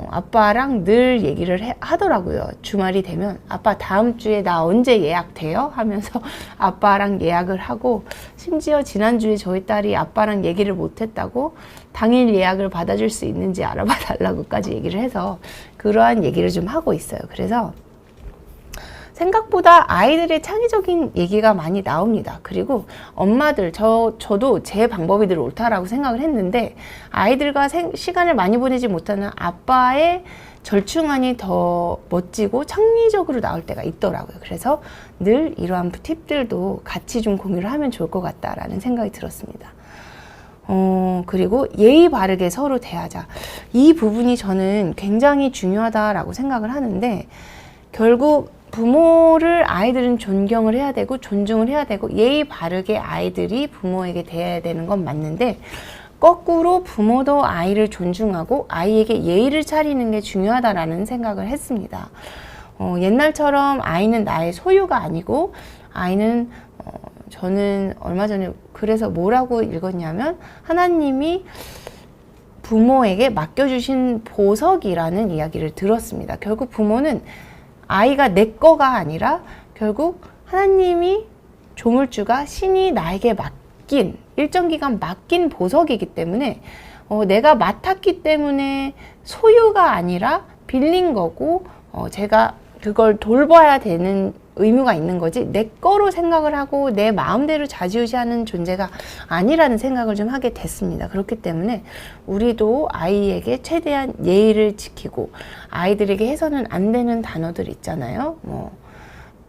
아빠랑 늘 얘기를 하더라고요. 주말이 되면 아빠 다음 주에 나 언제 예약돼요? 하면서 아빠랑 예약을 하고, 심지어 지난주에 저희 딸이 아빠랑 얘기를 못했다고 당일 예약을 받아줄 수 있는지 알아봐 달라고까지 얘기를 해서 그러한 얘기를 좀 하고 있어요. 그래서 생각보다 아이들의 창의적인 얘기가 많이 나옵니다. 그리고 엄마들, 저도 제 방법이 늘 옳다라고 생각을 했는데, 아이들과 시간을 많이 보내지 못하는 아빠의 절충안이 더 멋지고 창의적으로 나올 때가 있더라고요. 그래서 늘 이러한 팁들도 같이 좀 공유를 하면 좋을 것 같다라는 생각이 들었습니다. 그리고 예의 바르게 서로 대하자. 이 부분이 저는 굉장히 중요하다라고 생각을 하는데, 결국 부모를 아이들은 존경을 해야 되고 존중을 해야 되고 예의 바르게 아이들이 부모에게 대해야 되는 건 맞는데, 거꾸로 부모도 아이를 존중하고 아이에게 예의를 차리는 게 중요하다라는 생각을 했습니다. 옛날처럼 아이는 나의 소유가 아니고, 아이는 저는 얼마 전에 그래서 뭐라고 읽었냐면, 하나님이 부모에게 맡겨주신 보석이라는 이야기를 들었습니다. 결국 부모는 아이가 내 거가 아니라 결국 하나님이, 조물주가, 신이 나에게 맡긴, 일정 기간 맡긴 보석이기 때문에 내가 맡았기 때문에 소유가 아니라 빌린 거고, 제가 그걸 돌봐야 되는 의무가 있는 거지, 내 거로 생각을 하고 내 마음대로 좌지우지하는 존재가 아니라는 생각을 좀 하게 됐습니다. 그렇기 때문에 우리도 아이에게 최대한 예의를 지키고, 아이들에게 해서는 안 되는 단어들 있잖아요.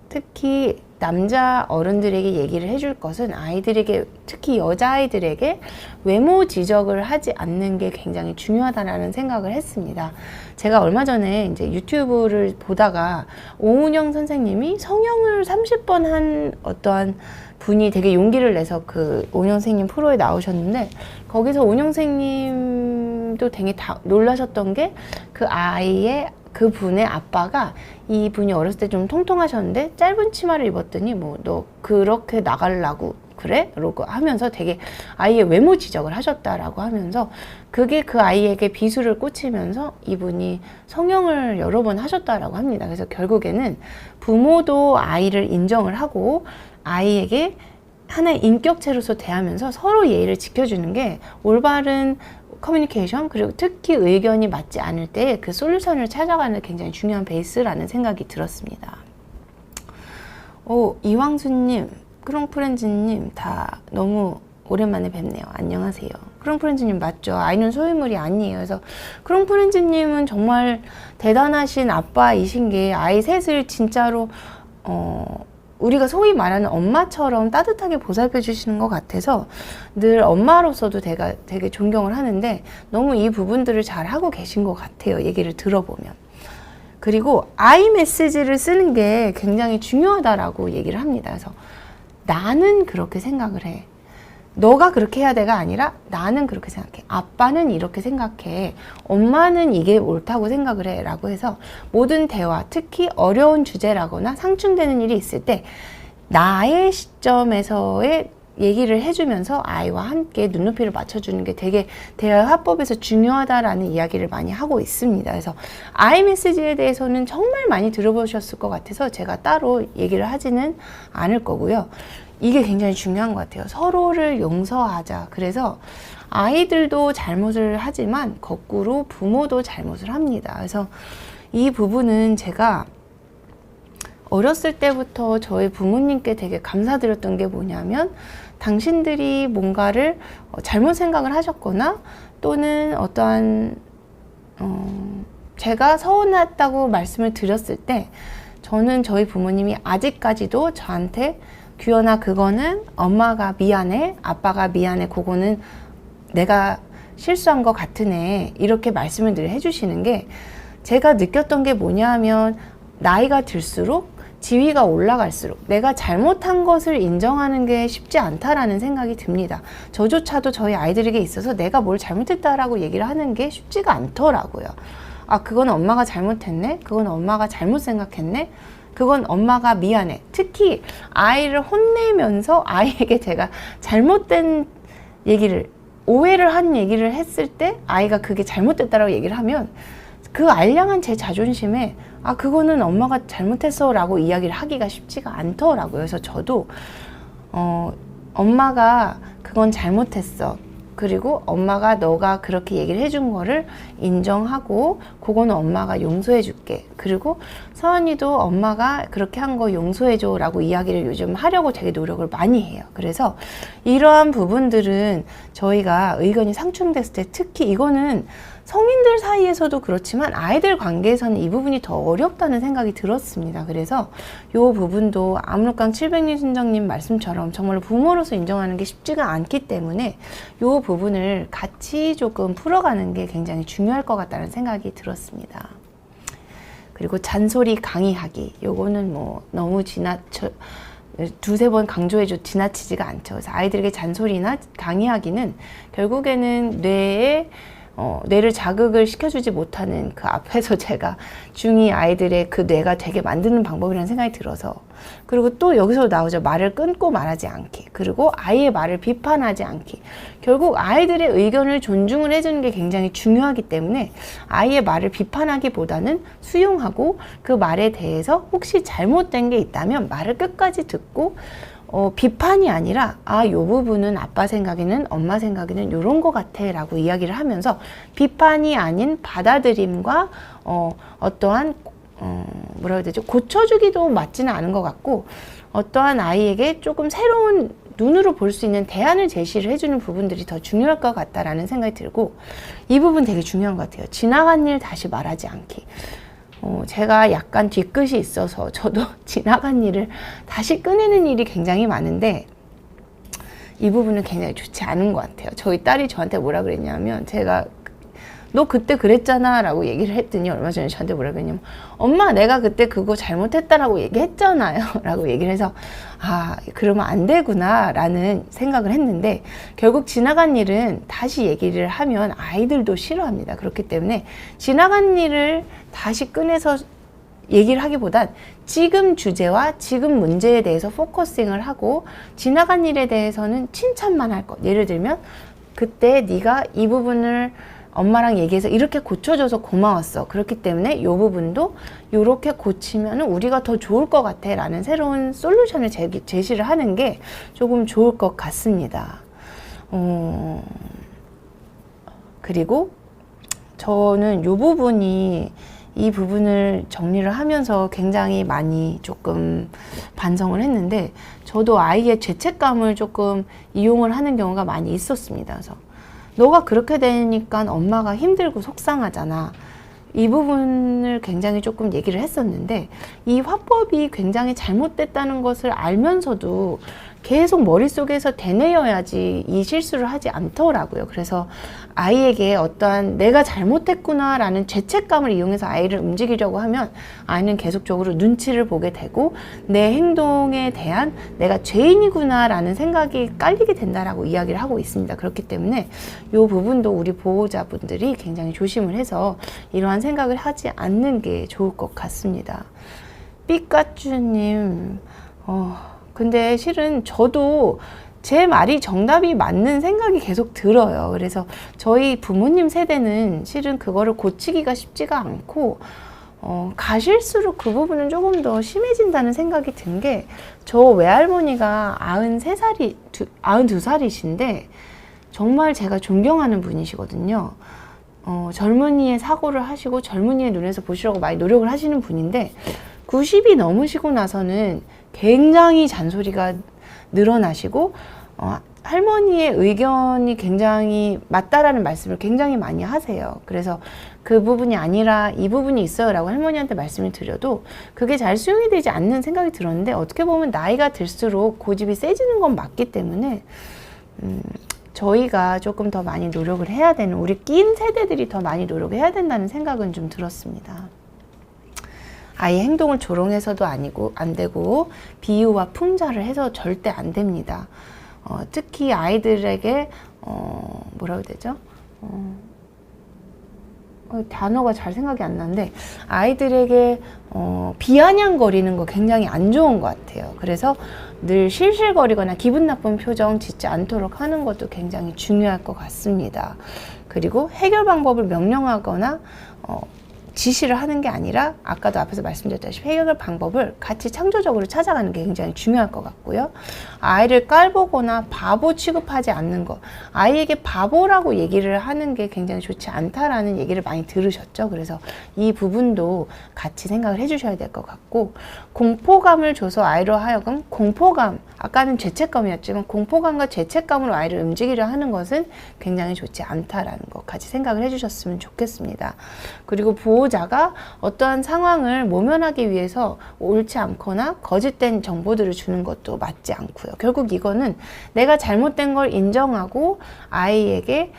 특히 남자 어른들에게 얘기를 해줄 것은, 아이들에게, 특히 여자아이들에게 외모 지적을 하지 않는 게 굉장히 중요하다라는 생각을 했습니다. 제가 얼마 전에 이제 유튜브를 보다가 오은영 선생님이 성형을 30번 한 어떠한 분이 되게 용기를 내서 그 오은영 선생님 프로에 나오셨는데, 거기서 오은영 선생님도 되게 놀라셨던 게, 그 분의 아빠가, 이 분이 어렸을 때 좀 통통하셨는데 짧은 치마를 입었더니 너 그렇게 나가려고 그래? 라고 하면서 되게 아이의 외모 지적을 하셨다라고 하면서, 그게 그 아이에게 비수를 꽂히면서 이분이 성형을 여러 번 하셨다라고 합니다. 그래서 결국에는 부모도 아이를 인정을 하고 아이에게 하나의 인격체로서 대하면서 서로 예의를 지켜주는 게 올바른 커뮤니케이션, 그리고 특히 의견이 맞지 않을 때 그 솔루션을 찾아가는 굉장히 중요한 베이스라는 생각이 들었습니다. 이황수님, 크롱프렌즈님 다 너무 오랜만에 뵙네요. 안녕하세요. 크롱프렌즈님 맞죠? 아이는 소유물이 아니에요. 그래서 크롱프렌즈님은 정말 대단하신 아빠이신 게, 아이 셋을 진짜로 우리가 소위 말하는 엄마처럼 따뜻하게 보살펴 주시는 것 같아서 늘 엄마로서도 되게 존경을 하는데, 너무 이 부분들을 잘 하고 계신 것 같아요. 얘기를 들어보면. 그리고 아이 메시지를 쓰는 게 굉장히 중요하다라고 얘기를 합니다. 그래서 나는 그렇게 생각을 해. 너가 그렇게 해야 돼가 아니라 나는 그렇게 생각해. 아빠는 이렇게 생각해. 엄마는 이게 옳다고 생각을 해. 라고 해서 모든 대화, 특히 어려운 주제라거나 상충되는 일이 있을 때 나의 시점에서의 얘기를 해주면서 아이와 함께 눈높이를 맞춰주는 게 되게 대화 화법에서 중요하다라는 이야기를 많이 하고 있습니다. 그래서 아이 메시지에 대해서는 정말 많이 들어보셨을 것 같아서 제가 따로 얘기를 하지는 않을 거고요. 이게 굉장히 중요한 것 같아요. 서로를 용서하자. 그래서 아이들도 잘못을 하지만 거꾸로 부모도 잘못을 합니다. 그래서 이 부분은 제가 어렸을 때부터 저희 부모님께 되게 감사드렸던 게 뭐냐면, 당신들이 뭔가를 잘못 생각을 하셨거나 또는 어떠한 제가 서운했다고 말씀을 드렸을 때, 저는 저희 부모님이 아직까지도 저한테 규현아, 그거는 엄마가 미안해, 아빠가 미안해, 그거는 내가 실수한 것 같으네, 이렇게 말씀을 늘 해주시는 게, 제가 느꼈던 게 뭐냐 하면, 나이가 들수록 지위가 올라갈수록 내가 잘못한 것을 인정하는 게 쉽지 않다라는 생각이 듭니다. 저조차도 저희 아이들에게 있어서 내가 뭘 잘못했다라고 얘기를 하는 게 쉽지가 않더라고요. 아, 그건 엄마가 잘못했네? 그건 엄마가 잘못 생각했네? 그건 엄마가 미안해. 특히 아이를 혼내면서 아이에게 제가 잘못된 얘기를, 오해를 한 얘기를 했을 때 아이가 그게 잘못됐다라고 얘기를 하면 그 알량한 제 자존심에 아, 그거는 엄마가 잘못했어 라고 이야기를 하기가 쉽지가 않더라고요. 그래서 저도 엄마가 그건 잘못했어. 그리고 엄마가 너가 그렇게 얘기를 해준 거를 인정하고 그거는 엄마가 용서해 줄게. 그리고 서연이도 엄마가 그렇게 한 거 용서해 줘 라고 이야기를 요즘 하려고 되게 노력을 많이 해요. 그래서 이러한 부분들은 저희가 의견이 상충됐을 때 특히 이거는 성인들 사이에서도 그렇지만 아이들 관계에서는 이 부분이 더 어렵다는 생각이 들었습니다. 그래서 이 부분도 압록강 700리 순정님 말씀처럼 정말로 부모로서 인정하는 게 쉽지가 않기 때문에 이 부분을 같이 조금 풀어가는 게 굉장히 중요할 것 같다는 생각이 들었습니다. 그리고 잔소리 강의하기, 요거는 뭐 너무 두세 번 강조해줘 지나치지가 않죠. 그래서 아이들에게 잔소리나 강의하기는 결국에는 뇌를 자극을 시켜주지 못하는 그 앞에서 제가 중2 아이들의 그 뇌가 되게 만드는 방법이라는 생각이 들어서, 그리고 또 여기서 나오죠. 말을 끊고 말하지 않기, 그리고 아이의 말을 비판하지 않기. 결국 아이들의 의견을 존중을 해주는 게 굉장히 중요하기 때문에 아이의 말을 비판하기보다는 수용하고 그 말에 대해서 혹시 잘못된 게 있다면 말을 끝까지 듣고 비판이 아니라 요 부분은 아빠 생각에는 엄마 생각에는 요런 거 같아 라고 이야기를 하면서 비판이 아닌 받아들임과 어떠한 뭐라 해야 되죠? 고쳐주기도 맞지는 않은 것 같고 어떠한 아이에게 조금 새로운 눈으로 볼 수 있는 대안을 제시를 해주는 부분들이 더 중요할 것 같다라는 생각이 들고, 이 부분 되게 중요한 것 같아요. 지나간 일 다시 말하지 않기. 제가 약간 뒤끝이 있어서 저도 지나간 일을 다시 꺼내는 일이 굉장히 많은데 이 부분은 굉장히 좋지 않은 것 같아요. 저희 딸이 저한테 뭐라 그랬냐면, 제가 너 그때 그랬잖아 라고 얘기를 했더니 얼마 전에 저한테 뭐라 그랬냐면, 엄마 내가 그때 그거 잘못했다라고 얘기했잖아요 라고 얘기를 해서 그러면 안 되구나 라는 생각을 했는데, 결국 지나간 일은 다시 얘기를 하면 아이들도 싫어합니다. 그렇기 때문에 지나간 일을 다시 꺼내서 얘기를 하기보단 지금 주제와 지금 문제에 대해서 포커싱을 하고 지나간 일에 대해서는 칭찬만 할 것. 예를 들면 그때 네가 이 부분을 엄마랑 얘기해서 이렇게 고쳐줘서 고마웠어. 그렇기 때문에 이 부분도 이렇게 고치면 우리가 더 좋을 것 같아 라는 새로운 솔루션을 제시를 하는 게 조금 좋을 것 같습니다. 그리고 저는 이 부분을 정리를 하면서 굉장히 많이 조금 반성을 했는데, 저도 아이의 죄책감을 조금 이용을 하는 경우가 많이 있었습니다. 그래서 너가 그렇게 되니까 엄마가 힘들고 속상하잖아. 이 부분을 굉장히 조금 얘기를 했었는데, 이 화법이 굉장히 잘못됐다는 것을 알면서도 계속 머릿속에서 되뇌어야지 이 실수를 하지 않더라고요. 그래서 아이에게 어떠한 내가 잘못했구나 라는 죄책감을 이용해서 아이를 움직이려고 하면 아이는 계속적으로 눈치를 보게 되고 내 행동에 대한 내가 죄인이구나 라는 생각이 깔리게 된다라고 이야기를 하고 있습니다. 그렇기 때문에 이 부분도 우리 보호자분들이 굉장히 조심을 해서 이러한 생각을 하지 않는 게 좋을 것 같습니다. 삐까쭈님, 근데 실은 저도 제 말이 정답이 맞는 생각이 계속 들어요. 그래서 저희 부모님 세대는 실은 그거를 고치기가 쉽지가 않고 가실수록 그 부분은 조금 더 심해진다는 생각이 든 게, 저 외할머니가 92살이신데 정말 제가 존경하는 분이시거든요. 젊은이의 사고를 하시고 젊은이의 눈에서 보시려고 많이 노력을 하시는 분인데 90이 넘으시고 나서는 굉장히 잔소리가 늘어나시고 할머니의 의견이 굉장히 맞다라는 말씀을 굉장히 많이 하세요. 그래서 그 부분이 아니라 이 부분이 있어요 라고 할머니한테 말씀을 드려도 그게 잘 수용이 되지 않는 생각이 들었는데, 어떻게 보면 나이가 들수록 고집이 세지는 건 맞기 때문에 저희가 조금 더 많이 노력을 해야 되는, 우리 낀 세대들이 더 많이 노력을 해야 된다는 생각은 좀 들었습니다. 아이의 행동을 조롱해서도 안 되고 비유와 풍자를 해서 절대 안 됩니다. 특히 아이들에게 뭐라고 해야 되죠? 단어가 잘 생각이 안 나는데 아이들에게 비아냥거리는 거 굉장히 안 좋은 것 같아요. 그래서 늘 실실거리거나 기분 나쁜 표정 짓지 않도록 하는 것도 굉장히 중요할 것 같습니다. 그리고 해결 방법을 명령하거나 지시를 하는 게 아니라 아까도 앞에서 말씀드렸다시피 해결 방법을 같이 창조적으로 찾아가는 게 굉장히 중요할 것 같고요. 아이를 깔보거나 바보 취급하지 않는 것, 아이에게 바보라고 얘기를 하는 게 굉장히 좋지 않다라는 얘기를 많이 들으셨죠. 그래서 이 부분도 같이 생각을 해주셔야 될 것 같고, 공포감을 줘서 아이로 하여금 공포감, 아까는 죄책감이었지만 공포감과 죄책감으로 아이를 움직이려 하는 것은 굉장히 좋지 않다라는 것 같이 생각을 해주셨으면 좋겠습니다. 그리고 보호자가 어떠한 상황을 모면하기 위해서 옳지 않거나 거짓된 정보들을 주는 것도 맞지 않고요. 결국 이거는 내가 잘못된 걸 인정하고 아이에게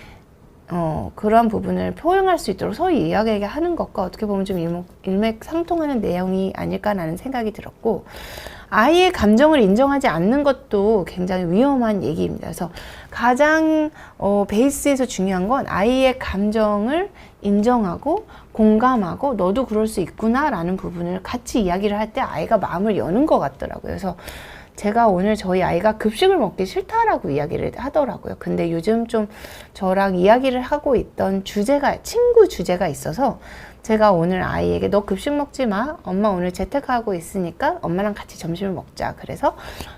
그러한 부분을 표현할 수 있도록 서로 이야기하게 하는 것과 어떻게 보면 좀 일맥상통하는 내용이 아닐까라는 생각이 들었고, 아이의 감정을 인정하지 않는 것도 굉장히 위험한 얘기입니다. 그래서 가장 베이스에서 중요한 건 아이의 감정을 인정하고 공감하고 너도 그럴 수 있구나 라는 부분을 같이 이야기를 할 때 아이가 마음을 여는 것 같더라고요. 그래서 제가 오늘 저희 아이가 급식을 먹기 싫다라고 이야기를 하더라고요. 근데 요즘 좀 저랑 이야기를 하고 있던 친구 주제가 있어서 제가 오늘 아이에게 너 급식 먹지 마. 엄마 오늘 재택하고 있으니까 엄마랑 같이 점심을 먹자. 그래서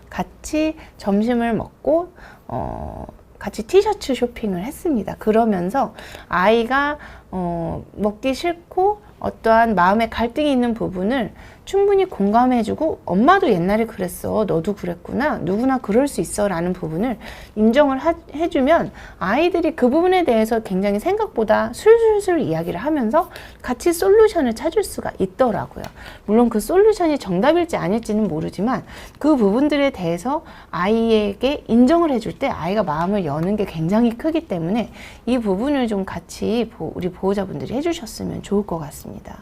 같이 점심을 먹고 같이 티셔츠 쇼핑을 했습니다. 그러면서 아이가 먹기 싫고 어떠한 마음의 갈등이 있는 부분을 충분히 공감해주고 엄마도 옛날에 그랬어. 너도 그랬구나. 누구나 그럴 수 있어. 라는 부분을 인정을 해주면 아이들이 그 부분에 대해서 굉장히 생각보다 술술술 이야기를 하면서 같이 솔루션을 찾을 수가 있더라고요. 물론 그 솔루션이 정답일지 아닐지는 모르지만 그 부분들에 대해서 아이에게 인정을 해줄 때 아이가 마음을 여는 게 굉장히 크기 때문에 이 부분을 좀 같이 우리 보호자분들이 해주셨으면 좋을 것 같습니다.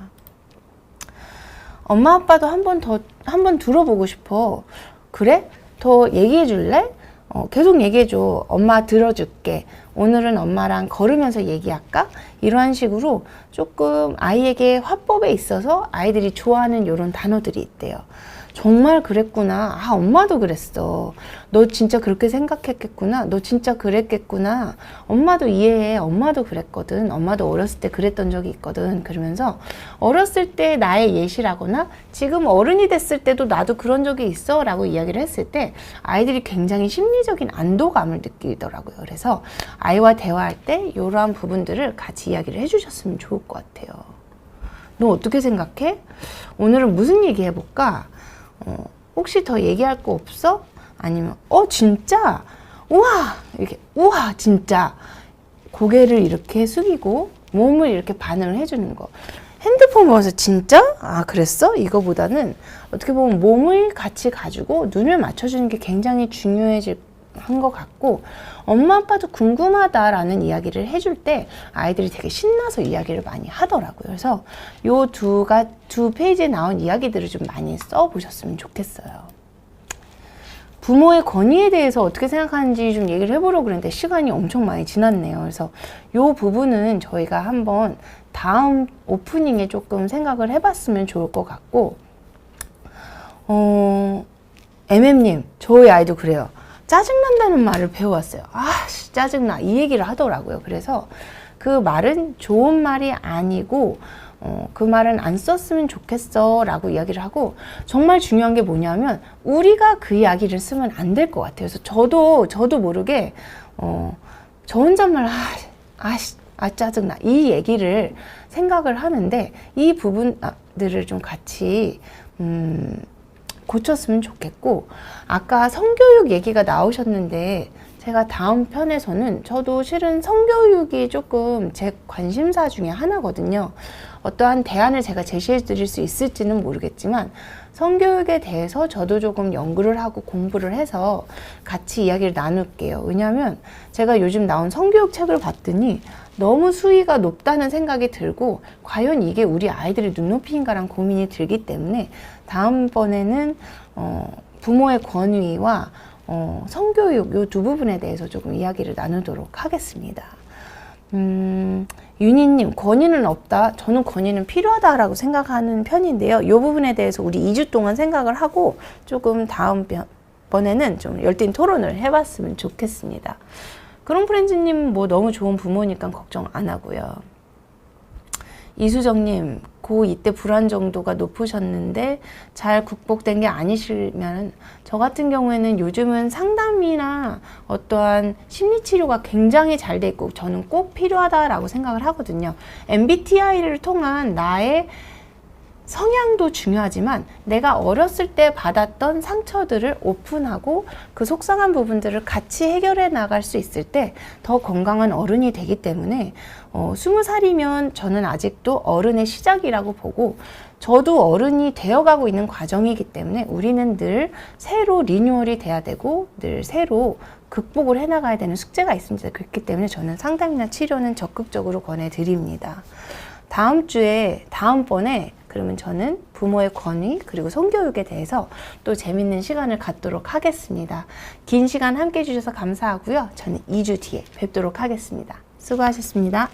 엄마 아빠도 한 번 들어보고 싶어. 그래? 더 얘기해 줄래? 계속 얘기해 줘. 엄마 들어줄게. 오늘은 엄마랑 걸으면서 얘기할까? 이러한 식으로 조금 아이에게 화법에 있어서 아이들이 좋아하는 이런 단어들이 있대요. 정말 그랬구나. 아, 엄마도 그랬어. 너 진짜 그렇게 생각했겠구나. 너 진짜 그랬겠구나. 엄마도 이해해. 엄마도 그랬거든. 엄마도 어렸을 때 그랬던 적이 있거든. 그러면서 어렸을 때 나의 예시라거나 지금 어른이 됐을 때도 나도 그런 적이 있어 라고 이야기를 했을 때 아이들이 굉장히 심리적인 안도감을 느끼더라고요. 그래서 아이와 대화할 때 이러한 부분들을 같이 이야기를 해주셨으면 좋을 것 같아요. 너 어떻게 생각해? 오늘은 무슨 얘기 해볼까? 혹시 더 얘기할 거 없어? 아니면 진짜? 우와! 이렇게 우와 진짜! 고개를 이렇게 숙이고 몸을 이렇게 반응을 해주는 거. 핸드폰 보면서 진짜? 아 그랬어? 이거보다는 어떻게 보면 몸을 같이 가지고 눈을 맞춰주는 게 굉장히 중요해질 한 것 같고, 엄마 아빠도 궁금하다라는 이야기를 해줄 때 아이들이 되게 신나서 이야기를 많이 하더라고요. 그래서 요 두 페이지에 나온 이야기들을 좀 많이 써보셨으면 좋겠어요. 부모의 권위에 대해서 어떻게 생각하는지 좀 얘기를 해보려고 그랬는데 시간이 엄청 많이 지났네요. 그래서 요 부분은 저희가 한번 다음 오프닝에 조금 생각을 해봤으면 좋을 것 같고, MM님, 저희 아이도 그래요. 짜증난다는 말을 배워왔어요. 짜증나. 이 얘기를 하더라고요. 그래서 그 말은 좋은 말이 아니고 그 말은 안 썼으면 좋겠어 라고 이야기를 하고, 정말 중요한 게 뭐냐면 우리가 그 이야기를 쓰면 안 될 것 같아요. 그래서 저도 모르게 저 혼잣말 짜증나 이 얘기를 생각을 하는데 이 부분들을 좀 같이 고쳤으면 좋겠고, 아까 성교육 얘기가 나오셨는데 제가 다음 편에서는 저도 실은 성교육이 조금 제 관심사 중에 하나거든요. 어떠한 대안을 제가 제시해 드릴 수 있을지는 모르겠지만 성교육에 대해서 저도 조금 연구를 하고 공부를 해서 같이 이야기를 나눌게요. 왜냐하면 제가 요즘 나온 성교육 책을 봤더니 너무 수위가 높다는 생각이 들고 과연 이게 우리 아이들의 눈높이인가란 고민이 들기 때문에 다음번에는 부모의 권위와 성교육 이 두 부분에 대해서 조금 이야기를 나누도록 하겠습니다. 윤희님, 권위는 없다. 저는 권위는 필요하다라고 생각하는 편인데요. 이 부분에 대해서 우리 2주 동안 생각을 하고 조금 다음번에는 좀 열띤 토론을 해봤으면 좋겠습니다. 크롱프렌즈님 뭐 너무 좋은 부모니까 걱정 안 하고요. 이수정님, 고2 때 불안 정도가 높으셨는데 잘 극복된 게 아니시면, 저 같은 경우에는 요즘은 상담이나 어떠한 심리치료가 굉장히 잘 돼 있고 저는 꼭 필요하다라고 생각을 하거든요. MBTI를 통한 나의 성향도 중요하지만 내가 어렸을 때 받았던 상처들을 오픈하고 그 속상한 부분들을 같이 해결해 나갈 수 있을 때 더 건강한 어른이 되기 때문에 20살이면 저는 아직도 어른의 시작이라고 보고, 저도 어른이 되어가고 있는 과정이기 때문에 우리는 늘 새로 리뉴얼이 돼야 되고 늘 새로 극복을 해나가야 되는 숙제가 있습니다. 그렇기 때문에 저는 상담이나 치료는 적극적으로 권해드립니다. 다음번에 그러면 저는 부모의 권위 그리고 성교육에 대해서 또 재밌는 시간을 갖도록 하겠습니다. 긴 시간 함께 해주셔서 감사하고요. 저는 2주 뒤에 뵙도록 하겠습니다. 수고하셨습니다.